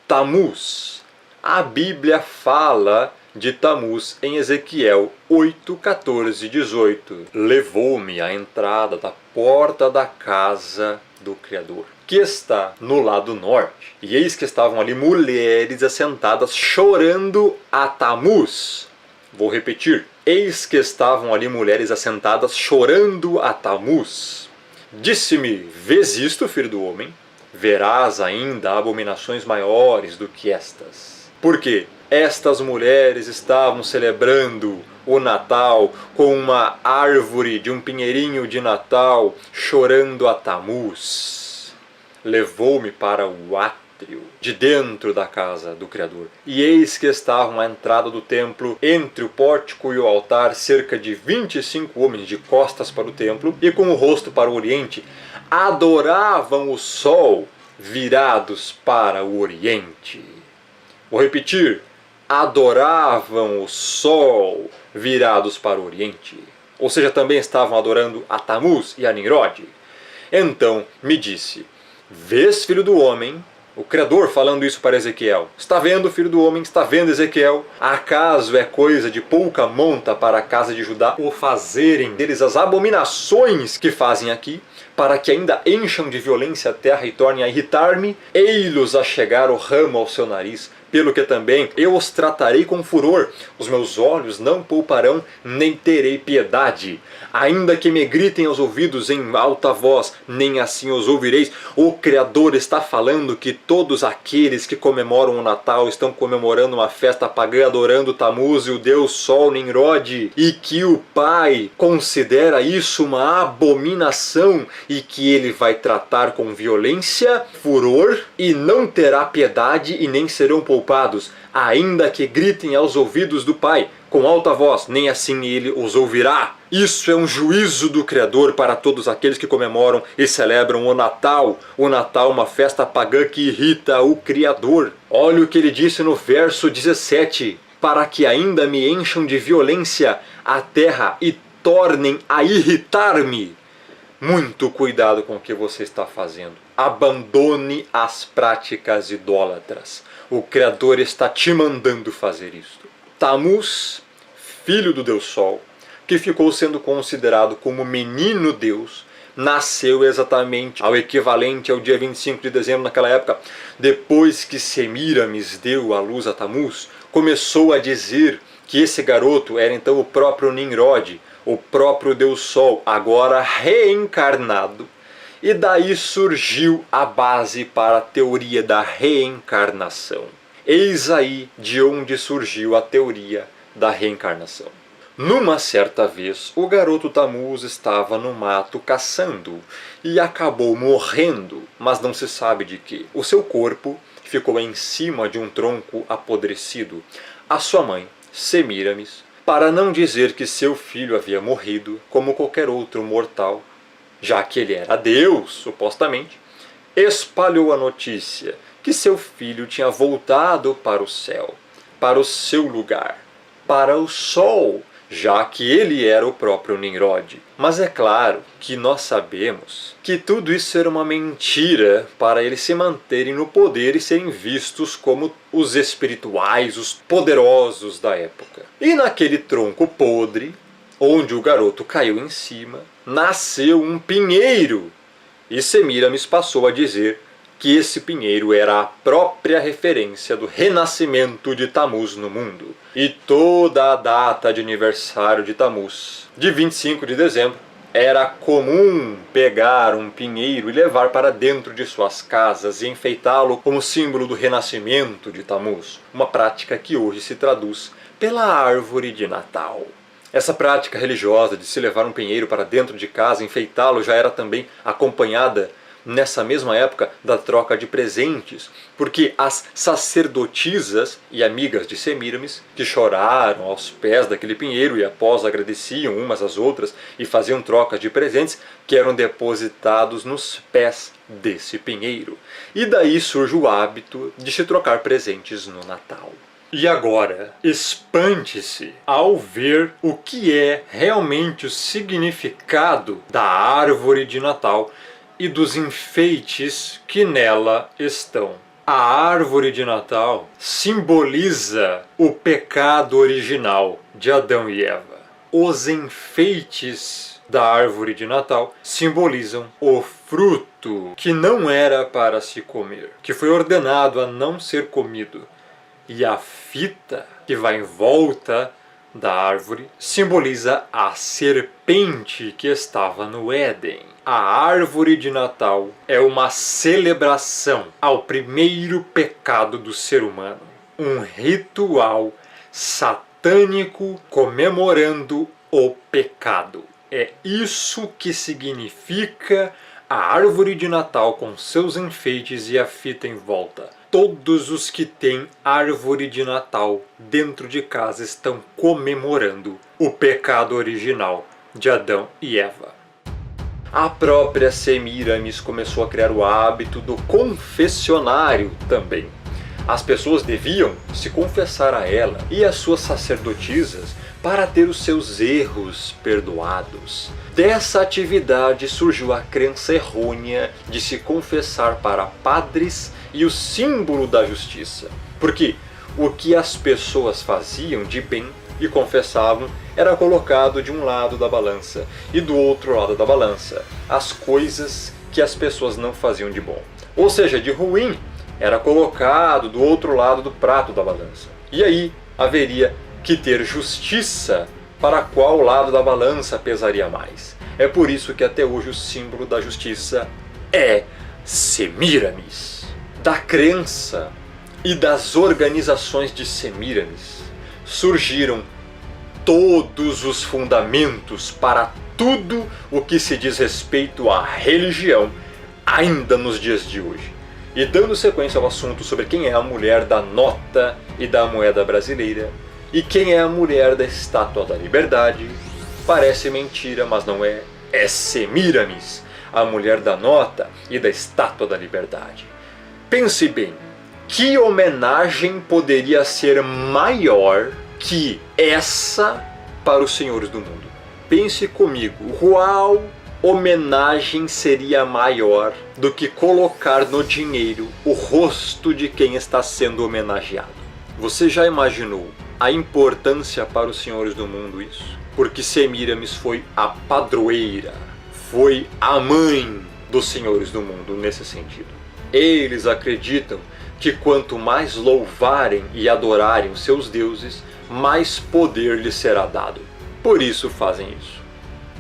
Tamuz. A Bíblia fala de Tamuz em Ezequiel 8, 14 e 18. Levou-me à entrada da porta da casa do Criador, que está no lado norte. E eis que estavam ali mulheres assentadas chorando a Tamuz. Vou repetir. Eis que estavam ali mulheres assentadas chorando a Tamuz. Disse-me: vês isto, filho do homem? Verás ainda abominações maiores do que estas. Porque estas mulheres estavam celebrando o Natal com uma árvore de um pinheirinho de Natal, chorando a Tamuz. Levou-me para o átrio de dentro da casa do Criador. E eis que estavam à entrada do templo, entre o pórtico e o altar, cerca de 25 homens de costas para o templo e com o rosto para o oriente. Adoravam o sol, virados para o oriente. Vou repetir. Adoravam o sol, virados para o oriente. Ou seja, também estavam adorando a Tamuz e a Nimrod. Então me disse: vês, filho do homem? O Criador falando isso para Ezequiel. Está vendo, filho do homem? Está vendo, Ezequiel? Acaso é coisa de pouca monta para a casa de Judá o fazerem deles as abominações que fazem aqui, para que ainda encham de violência a terra e tornem a irritar-me? Ei-los a chegar o ramo ao seu nariz, pelo que também eu os tratarei com furor. Os meus olhos não pouparão, nem terei piedade. Ainda que me gritem aos ouvidos em alta voz, nem assim os ouvireis. O Criador está falando que todos aqueles que comemoram o Natal estão comemorando uma festa pagã, adorando Tamuz e o Deus Sol Nimrod, e que o Pai considera isso uma abominação e que ele vai tratar com violência, furor, e não terá piedade e nem serão poupados, ainda que gritem aos ouvidos do Pai com alta voz, nem assim ele os ouvirá. Isso é um juízo do Criador para todos aqueles que comemoram e celebram o Natal. O Natal, uma festa pagã que irrita o Criador. Olha o que ele disse no verso 17. Para que ainda me encham de violência a terra e tornem a irritar-me. muito cuidado com o que você está fazendo. Abandone as práticas idólatras. O Criador está te mandando fazer isto. Tammuz, filho do Deus Sol, que ficou sendo considerado como menino Deus, nasceu exatamente ao equivalente ao dia 25 de dezembro naquela época. Depois que Semíramis deu à luz a Tammuz, começou a dizer que esse garoto era então o próprio Nimrod, o próprio Deus Sol, agora reencarnado. E daí surgiu a base para a teoria da reencarnação. Eis aí de onde surgiu a teoria da reencarnação. Numa certa vez, o garoto Tammuz estava no mato caçando e acabou morrendo, mas não se sabe de quê. O seu corpo ficou em cima de um tronco apodrecido. A sua mãe, Semíramis, para não dizer que seu filho havia morrido como qualquer outro mortal, já que ele era Deus, supostamente, espalhou a notícia que seu filho tinha voltado para o céu, para o seu lugar, para o sol, já que ele era o próprio Nimrod. Mas é claro que nós sabemos que tudo isso era uma mentira para eles se manterem no poder e serem vistos como os espirituais, os poderosos da época. E naquele tronco podre, onde o garoto caiu em cima, nasceu um pinheiro. E Semíramis passou a dizer que esse pinheiro era a própria referência do renascimento de Tammuz no mundo. E toda a data de aniversário de Tammuz, de 25 de dezembro, era comum pegar um pinheiro e levar para dentro de suas casas e enfeitá-lo como símbolo do renascimento de Tammuz, uma prática que hoje se traduz pela árvore de Natal. Essa prática religiosa de se levar um pinheiro para dentro de casa e enfeitá-lo já era também acompanhada nessa mesma época da troca de presentes, porque as sacerdotisas e amigas de Semíramis, que choraram aos pés daquele pinheiro e após agradeciam umas às outras e faziam trocas de presentes que eram depositados nos pés desse pinheiro. E daí surge o hábito de se trocar presentes no Natal. E agora, espante-se ao ver o que é realmente o significado da árvore de Natal e dos enfeites que nela estão. A árvore de Natal simboliza o pecado original de Adão e Eva. Os enfeites da árvore de Natal simbolizam o fruto que não era para se comer, que foi ordenado a não ser comido. E a fita que vai em volta da árvore simboliza a serpente que estava no Éden. A árvore de Natal é uma celebração ao primeiro pecado do ser humano. Um ritual satânico comemorando o pecado. É isso que significa a árvore de Natal com seus enfeites e a fita em volta. Todos os que têm árvore de Natal dentro de casa estão comemorando o pecado original de Adão e Eva. A própria Semíramis começou a criar o hábito do confessionário também. As pessoas deviam se confessar a ela e às suas sacerdotisas para ter os seus erros perdoados. Dessa atividade surgiu a crença errônea de se confessar para padres e o símbolo da justiça. Porque o que as pessoas faziam de bem e confessavam era colocado de um lado da balança e do outro lado da balança as coisas que as pessoas não faziam de bom. Ou seja, de ruim era colocado do outro lado do prato da balança. E aí haveria que ter justiça para qual lado da balança pesaria mais. É por isso que até hoje o símbolo da justiça é Semíramis. Da crença e das organizações de Semíramis surgiram todos os fundamentos para tudo o que se diz respeito à religião ainda nos dias de hoje. E dando sequência ao assunto sobre quem é a mulher da nota e da moeda brasileira e quem é a mulher da Estátua da Liberdade, parece mentira, mas não é. É Semíramis, a mulher da nota e da Estátua da Liberdade. Pense bem, que homenagem poderia ser maior que essa para os senhores do mundo? Pense comigo, qual homenagem seria maior do que colocar no dinheiro o rosto de quem está sendo homenageado? Você já imaginou a importância para os senhores do mundo isso? Porque Semíramis foi a padroeira, foi a mãe dos senhores do mundo nesse sentido. Eles acreditam que quanto mais louvarem e adorarem os seus deuses, mais poder lhes será dado. Por isso fazem isso.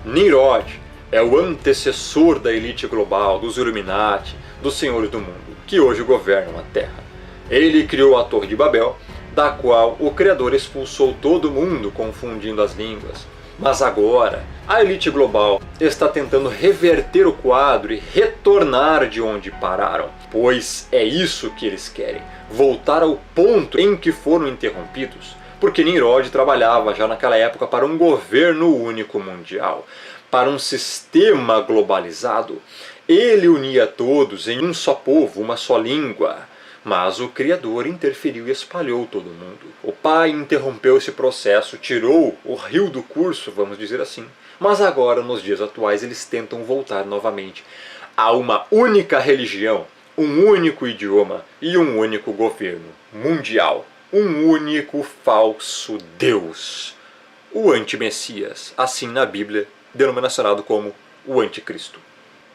Nimrod é o antecessor da elite global, dos Illuminati, dos senhores do mundo, que hoje governam a Terra. Ele criou a Torre de Babel, da qual o Criador expulsou todo mundo, confundindo as línguas. Mas agora, a elite global está tentando reverter o quadro e retornar de onde pararam, pois é isso que eles querem, voltar ao ponto em que foram interrompidos, porque Nimrod trabalhava já naquela época para um governo único mundial, para um sistema globalizado. Ele unia todos em um só povo, uma só língua. Mas o Criador interferiu e espalhou todo mundo. O Pai interrompeu esse processo, tirou o rio do curso, vamos dizer assim. Mas agora, nos dias atuais, eles tentam voltar novamente a uma única religião, um único idioma e um único governo mundial. Um único falso Deus. O anti-Messias, assim na Bíblia, denominacionado como o Anticristo.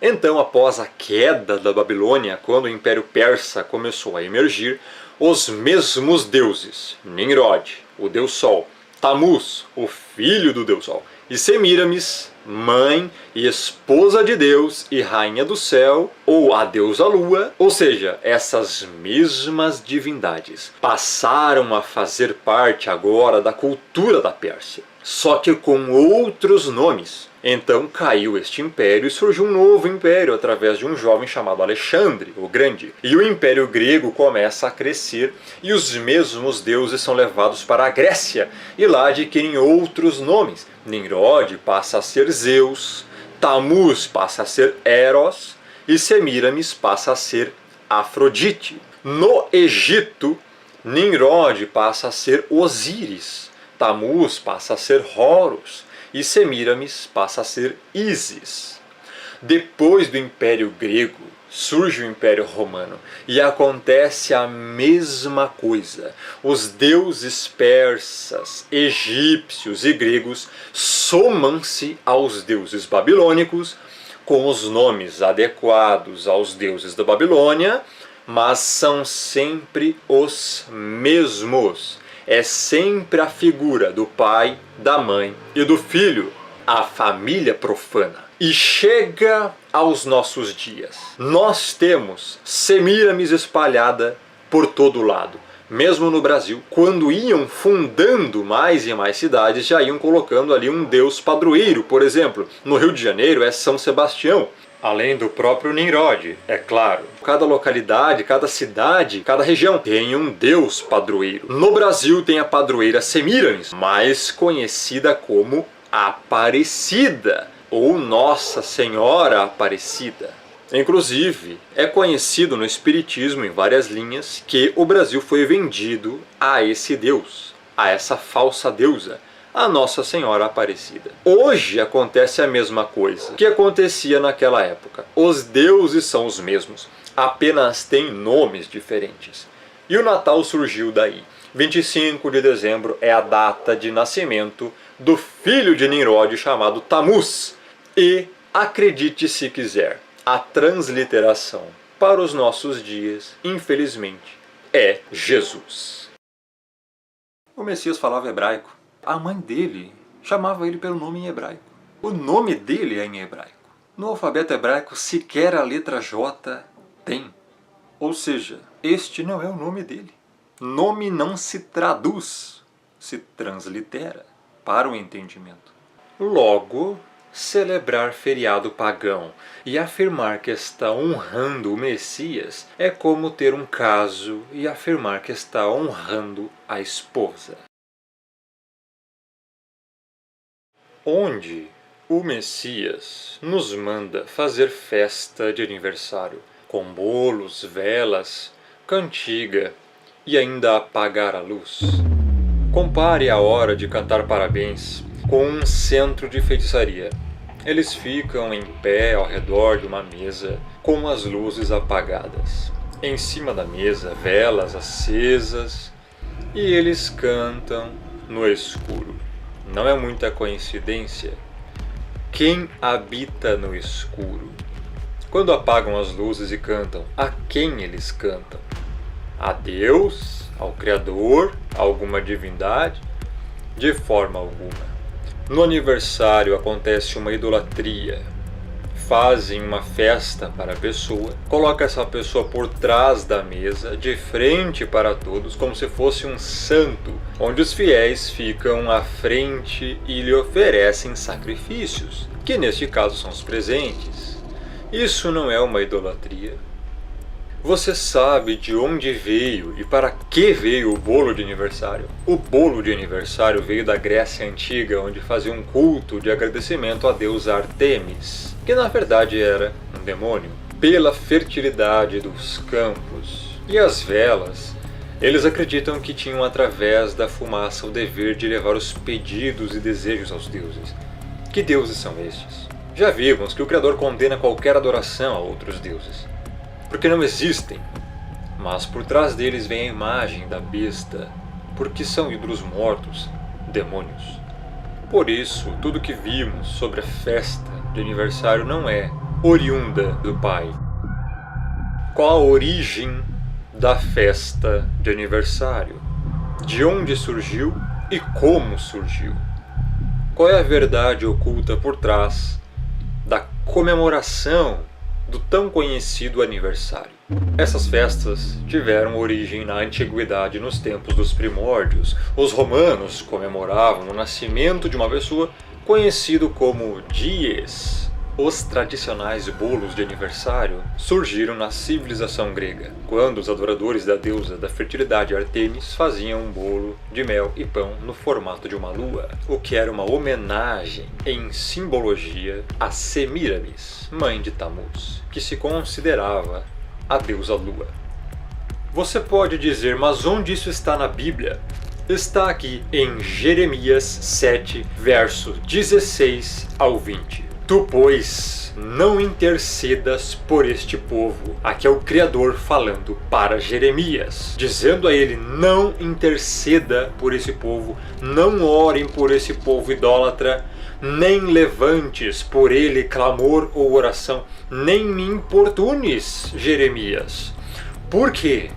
Então, após a queda da Babilônia, quando o Império Persa começou a emergir, os mesmos deuses, Nimrod, o Deus Sol, Tammuz, o filho do Deus Sol, e Semíramis, mãe e esposa de Deus e rainha do céu, ou a deusa Lua, ou seja, essas mesmas divindades, passaram a fazer parte agora da cultura da Pérsia, só que com outros nomes. Então caiu este império e surgiu um novo império através de um jovem chamado Alexandre, o Grande. E o Império Grego começa a crescer e os mesmos deuses são levados para a Grécia e lá adquirem outros nomes. Nimrod passa a ser Zeus, Tammuz passa a ser Eros e Semíramis passa a ser Afrodite. No Egito, Nimrod passa a ser Osíris, Tammuz passa a ser Horus e Semíramis passa a ser Ísis. Depois do Império Grego, surge o Império Romano e acontece a mesma coisa. Os deuses persas, egípcios e gregos somam-se aos deuses babilônicos com os nomes adequados aos deuses da Babilônia, mas são sempre os mesmos. É sempre a figura do pai, da mãe e do filho, a família profana. E chega aos nossos dias. Nós temos Semíramis espalhada por todo lado. Mesmo no Brasil, quando iam fundando mais e mais cidades, já iam colocando ali um deus padroeiro, por exemplo. No Rio de Janeiro é São Sebastião. Além do próprio Nimrod, é claro. Cada localidade, cada cidade, cada região tem um deus padroeiro. No Brasil tem a padroeira Semíramis, mais conhecida como Aparecida, ou Nossa Senhora Aparecida. Inclusive, é conhecido no espiritismo, em várias linhas, que o Brasil foi vendido a esse deus, a essa falsa deusa, a Nossa Senhora Aparecida. Hoje acontece a mesma coisa que acontecia naquela época. Os deuses são os mesmos, apenas têm nomes diferentes. E o Natal surgiu daí. 25 de dezembro é a data de nascimento do filho de Nimrod chamado Tammuz. E, acredite se quiser, a transliteração para os nossos dias, infelizmente, é Jesus. O Messias falava hebraico. A mãe dele chamava ele pelo nome em hebraico. O nome dele é em hebraico. No alfabeto hebraico, sequer a letra J tem. Ou seja, este não é o nome dele. Nome não se traduz, se translitera para o entendimento. Logo, celebrar feriado pagão e afirmar que está honrando o Messias é como ter um caso e afirmar que está honrando a esposa. Onde o Messias nos manda fazer festa de aniversário, com bolos, velas, cantiga e ainda apagar a luz. Compare a hora de cantar parabéns com um centro de feitiçaria. Eles ficam em pé ao redor de uma mesa com as luzes apagadas. Em cima da mesa, velas acesas, e eles cantam no escuro. Não é muita coincidência. Quem habita no escuro? Quando apagam as luzes e cantam, a quem eles cantam? A Deus? Ao Criador? A alguma divindade? De forma alguma. No aniversário acontece uma idolatria. Fazem uma festa para a pessoa, coloca essa pessoa por trás da mesa, de frente para todos, como se fosse um santo, onde os fiéis ficam à frente e lhe oferecem sacrifícios, que neste caso são os presentes. Isso não é uma idolatria? Você sabe de onde veio e para que veio o bolo de aniversário? O bolo de aniversário veio da Grécia Antiga, onde fazia um culto de agradecimento à deusa Artemis, que na verdade era um demônio, pela fertilidade dos campos. E as velas, eles acreditam que tinham através da fumaça o dever de levar os pedidos e desejos aos deuses. Que deuses são estes? Já vimos que o Criador condena qualquer adoração a outros deuses, porque não existem, mas por trás deles vem a imagem da besta, porque são ídolos mortos, demônios. Por isso, tudo que vimos sobre a festa de aniversário não é oriunda do Pai. Qual a origem da festa de aniversário? De onde surgiu e como surgiu? Qual é a verdade oculta por trás da comemoração do tão conhecido aniversário? Essas festas tiveram origem na antiguidade, nos tempos dos primórdios. Os romanos comemoravam o nascimento de uma pessoa conhecido como dies. Os tradicionais bolos de aniversário surgiram na civilização grega, quando os adoradores da deusa da fertilidade Artemis faziam um bolo de mel e pão no formato de uma lua, o que era uma homenagem em simbologia a Semíramis, mãe de Tamuz, que se considerava a deusa lua. Você pode dizer, mas onde isso está na Bíblia? Está aqui em Jeremias 7, verso 16 ao 20. Tu, pois, não intercedas por este povo. Aqui é o Criador falando para Jeremias, dizendo a ele, não interceda por esse povo, não orem por esse povo idólatra, nem levantes por ele clamor ou oração, nem me importunes, Jeremias. Por quê?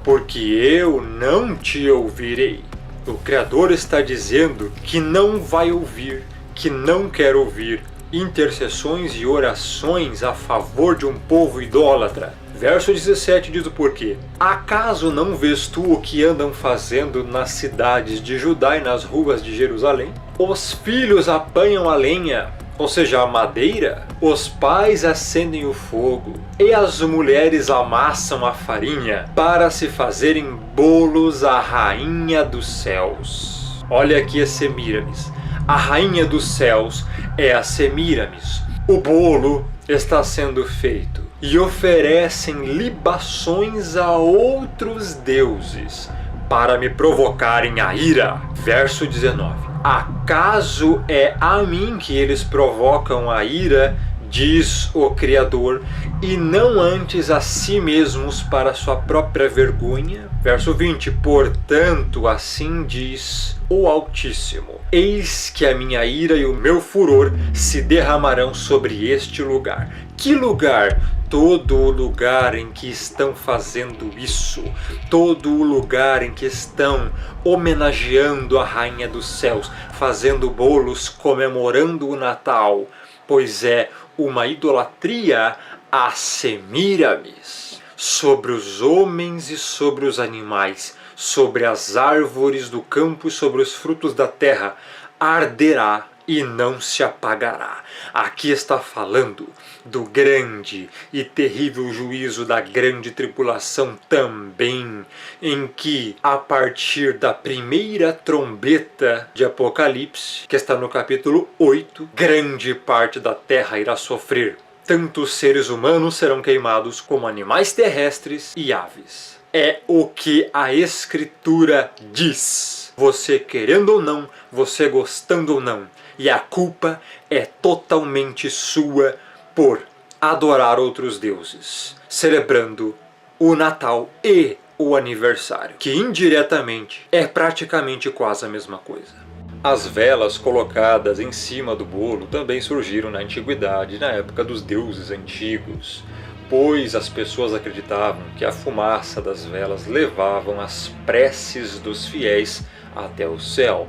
Porque eu não te ouvirei. O Criador está dizendo que não vai ouvir, que não quer ouvir intercessões e orações a favor de um povo idólatra. Verso 17 diz o porquê. Acaso não vês tu o que andam fazendo nas cidades de Judá e nas ruas de Jerusalém? Os filhos apanham a lenha, ou seja, a madeira, os pais acendem o fogo, e as mulheres amassam a farinha para se fazerem bolos à rainha dos céus. Olha aqui a Semíramis. A rainha dos céus é a Semíramis. O bolo está sendo feito e oferecem libações a outros deuses para me provocarem a ira. Verso 19. Acaso é a mim que eles provocam a ira, diz o Criador, e não antes a si mesmos para sua própria vergonha? Verso 20. Portanto, assim diz o Altíssimo, eis que a minha ira e o meu furor se derramarão sobre este lugar. Que lugar? Todo o lugar em que estão fazendo isso, todo o lugar em que estão homenageando a Rainha dos Céus, fazendo bolos comemorando o Natal, pois é uma idolatria a Semíramis, sobre os homens e sobre os animais, sobre as árvores do campo e sobre os frutos da terra, arderá e não se apagará. Aqui está falando do grande e terrível juízo da grande tribulação também, em que, a partir da primeira trombeta de Apocalipse, que está no capítulo 8, grande parte da terra irá sofrer. Tanto os seres humanos serão queimados, como animais terrestres e aves. É o que a Escritura diz. Você querendo ou não, você gostando ou não, e a culpa é totalmente sua por adorar outros deuses, celebrando o Natal e o aniversário, que indiretamente é praticamente quase a mesma coisa. As velas colocadas em cima do bolo também surgiram na antiguidade, na época dos deuses antigos, pois as pessoas acreditavam que a fumaça das velas levavam as preces dos fiéis até o céu,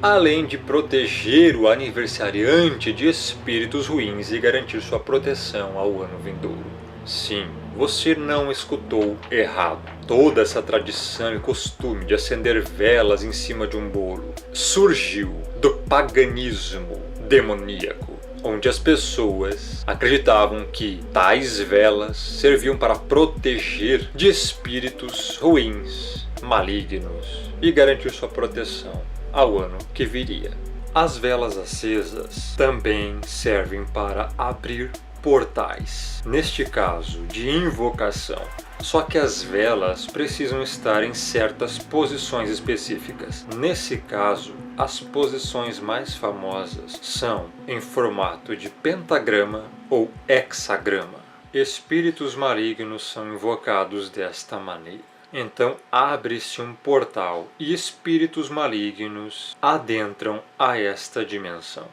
além de proteger o aniversariante de espíritos ruins e garantir sua proteção ao ano vindouro. Sim, você não escutou errado. Toda essa tradição e costume de acender velas em cima de um bolo surgiu do paganismo demoníaco, onde as pessoas acreditavam que tais velas serviam para proteger de espíritos ruins, malignos e garantir sua proteção ao ano que viria. As velas acesas também servem para abrir portais, neste caso de invocação. Só que as velas precisam estar em certas posições específicas. Nesse caso, as posições mais famosas são em formato de pentagrama ou hexagrama. Espíritos malignos são invocados desta maneira. Então abre-se um portal e espíritos malignos adentram a esta dimensão.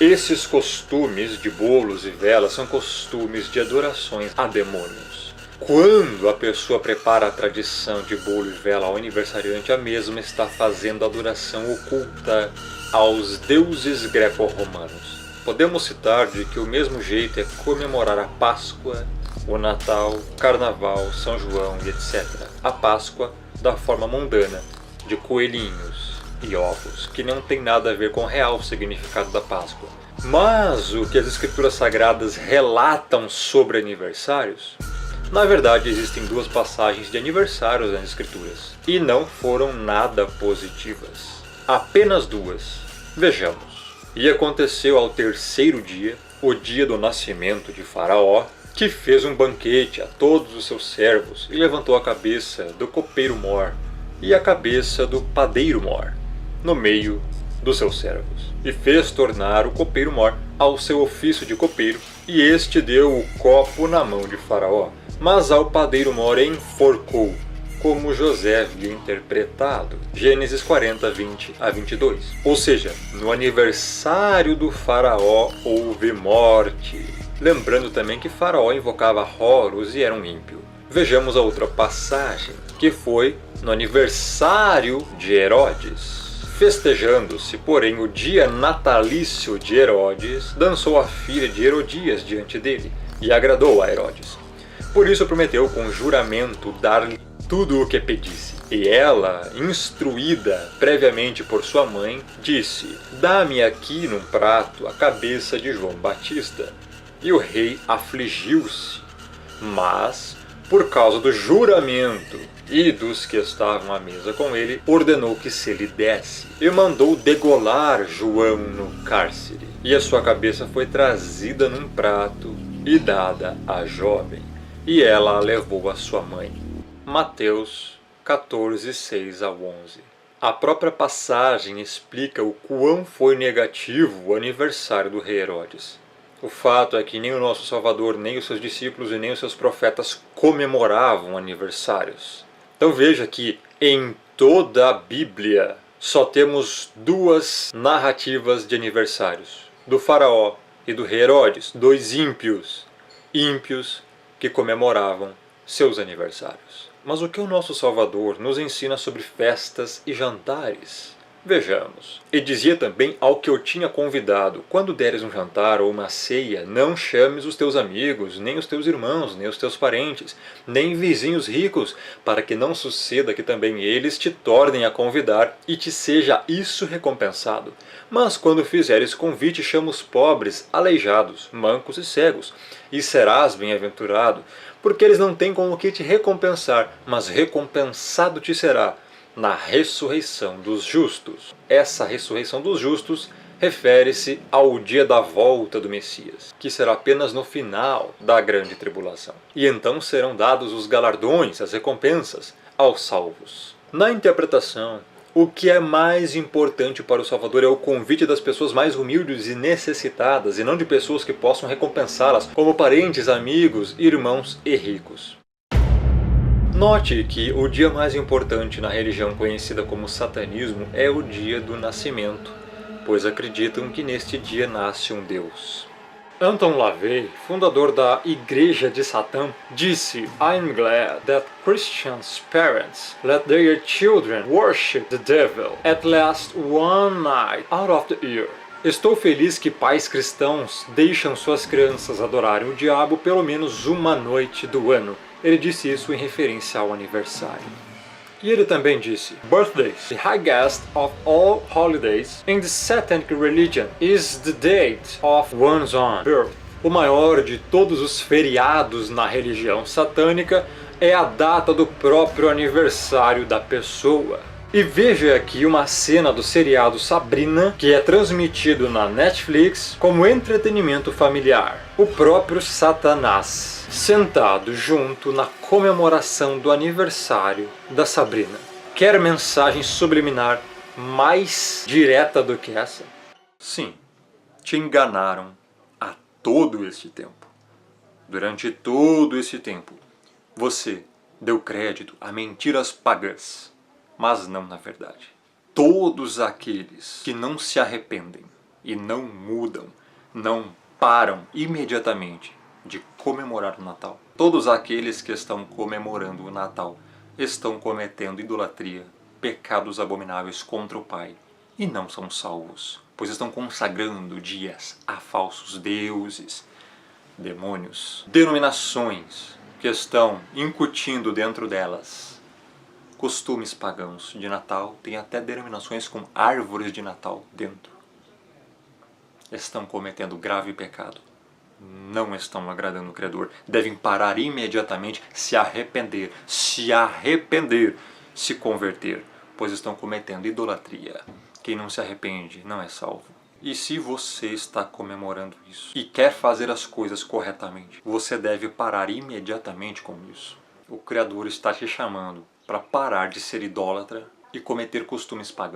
Esses costumes de bolos e velas são costumes de adorações a demônios. Quando a pessoa prepara a tradição de bolo e vela ao aniversariante, a mesma está fazendo adoração oculta aos deuses greco-romanos. Podemos citar de que o mesmo jeito é comemorar a Páscoa, o Natal, Carnaval, São João e etc. A Páscoa da forma mundana, de coelhinhos e ovos, que não tem nada a ver com o real significado da Páscoa. Mas o que as escrituras sagradas relatam sobre aniversários, na verdade existem duas passagens de aniversários nas escrituras, e não foram nada positivas. Apenas duas. Vejamos. E aconteceu ao terceiro dia, o dia do nascimento de Faraó, que fez um banquete a todos os seus servos e levantou a cabeça do copeiro-mor e a cabeça do padeiro-mor no meio dos seus servos, e fez tornar o copeiro-mor ao seu ofício de copeiro, e este deu o copo na mão de Faraó, mas ao padeiro-mor enforcou, como José havia interpretado. Gênesis 40, 20 a 22. Ou seja, no aniversário do Faraó houve morte. Lembrando também que Faraó invocava Horus e era um ímpio. Vejamos a outra passagem, que foi no aniversário de Herodes. Festejando-se, porém, o dia natalício de Herodes, dançou a filha de Herodias diante dele, e agradou a Herodes. Por isso prometeu com juramento dar-lhe tudo o que pedisse. E ela, instruída previamente por sua mãe, disse: "Dá-me aqui num prato a cabeça de João Batista." E o rei afligiu-se, mas, por causa do juramento e dos que estavam à mesa com ele, ordenou que se lhe desse, e mandou degolar João no cárcere. E a sua cabeça foi trazida num prato e dada à jovem, e ela a levou à sua mãe. Mateus 14, 6 a 11. A própria passagem explica o quão foi negativo o aniversário do rei Herodes. O fato é que nem o nosso Salvador, nem os seus discípulos e nem os seus profetas comemoravam aniversários. Então veja que em toda a Bíblia só temos duas narrativas de aniversários, do Faraó e do rei Herodes, dois ímpios que comemoravam seus aniversários. Mas o que o nosso Salvador nos ensina sobre festas e jantares? Vejamos. E dizia também ao que eu tinha convidado: quando deres um jantar ou uma ceia, não chames os teus amigos, nem os teus irmãos, nem os teus parentes, nem vizinhos ricos, para que não suceda que também eles te tornem a convidar e te seja isso recompensado. Mas quando fizeres convite, chama os pobres, aleijados, mancos e cegos, e serás bem-aventurado, porque eles não têm com o que te recompensar, mas recompensado te será na ressurreição dos justos. Essa ressurreição dos justos refere-se ao dia da volta do Messias, que será apenas no final da grande tribulação. E então serão dados os galardões, as recompensas, aos salvos. Na interpretação, o que é mais importante para o Salvador é o convite das pessoas mais humildes e necessitadas, e não de pessoas que possam recompensá-las, como parentes, amigos, irmãos e ricos. Note que o dia mais importante na religião conhecida como satanismo é o dia do nascimento, pois acreditam que neste dia nasce um Deus. Anton LaVey, fundador da Igreja de Satã, disse: "I'm glad that Christians' parents let their children worship the devil at least one night out of the year." Estou feliz que pais cristãos deixam suas crianças adorarem o diabo pelo menos uma noite do ano. Ele disse isso em referência ao aniversário. E ele também disse: "Birthdays, the highest of all holidays in the Satanic religion, is the date of one's own birth." O maior de todos os feriados na religião satânica é a data do próprio aniversário da pessoa. E veja aqui uma cena do seriado Sabrina, que é transmitido na Netflix como entretenimento familiar. O próprio Satanás, sentado junto na comemoração do aniversário da Sabrina. Quer mensagem subliminar mais direta do que essa? Sim, te enganaram há todo este tempo. Durante todo esse tempo, você deu crédito a mentiras pagãs. Mas não na verdade. Todos aqueles que não se arrependem e não mudam, não param imediatamente de comemorar o Natal. Todos aqueles que estão comemorando o Natal estão cometendo idolatria, pecados abomináveis contra o Pai e não são salvos, pois estão consagrando dias a falsos deuses, demônios, denominações que estão incutindo dentro delas costumes pagãos de Natal, tem até denominações com árvores de Natal dentro. Estão cometendo grave pecado. Não estão agradando o Criador. Devem parar imediatamente, se arrepender, se converter, pois estão cometendo idolatria. Quem não se arrepende não é salvo. E se você está comemorando isso e quer fazer as coisas corretamente, você deve parar imediatamente com isso. O Criador está te chamando para parar de ser idólatra e cometer costumes pagãos.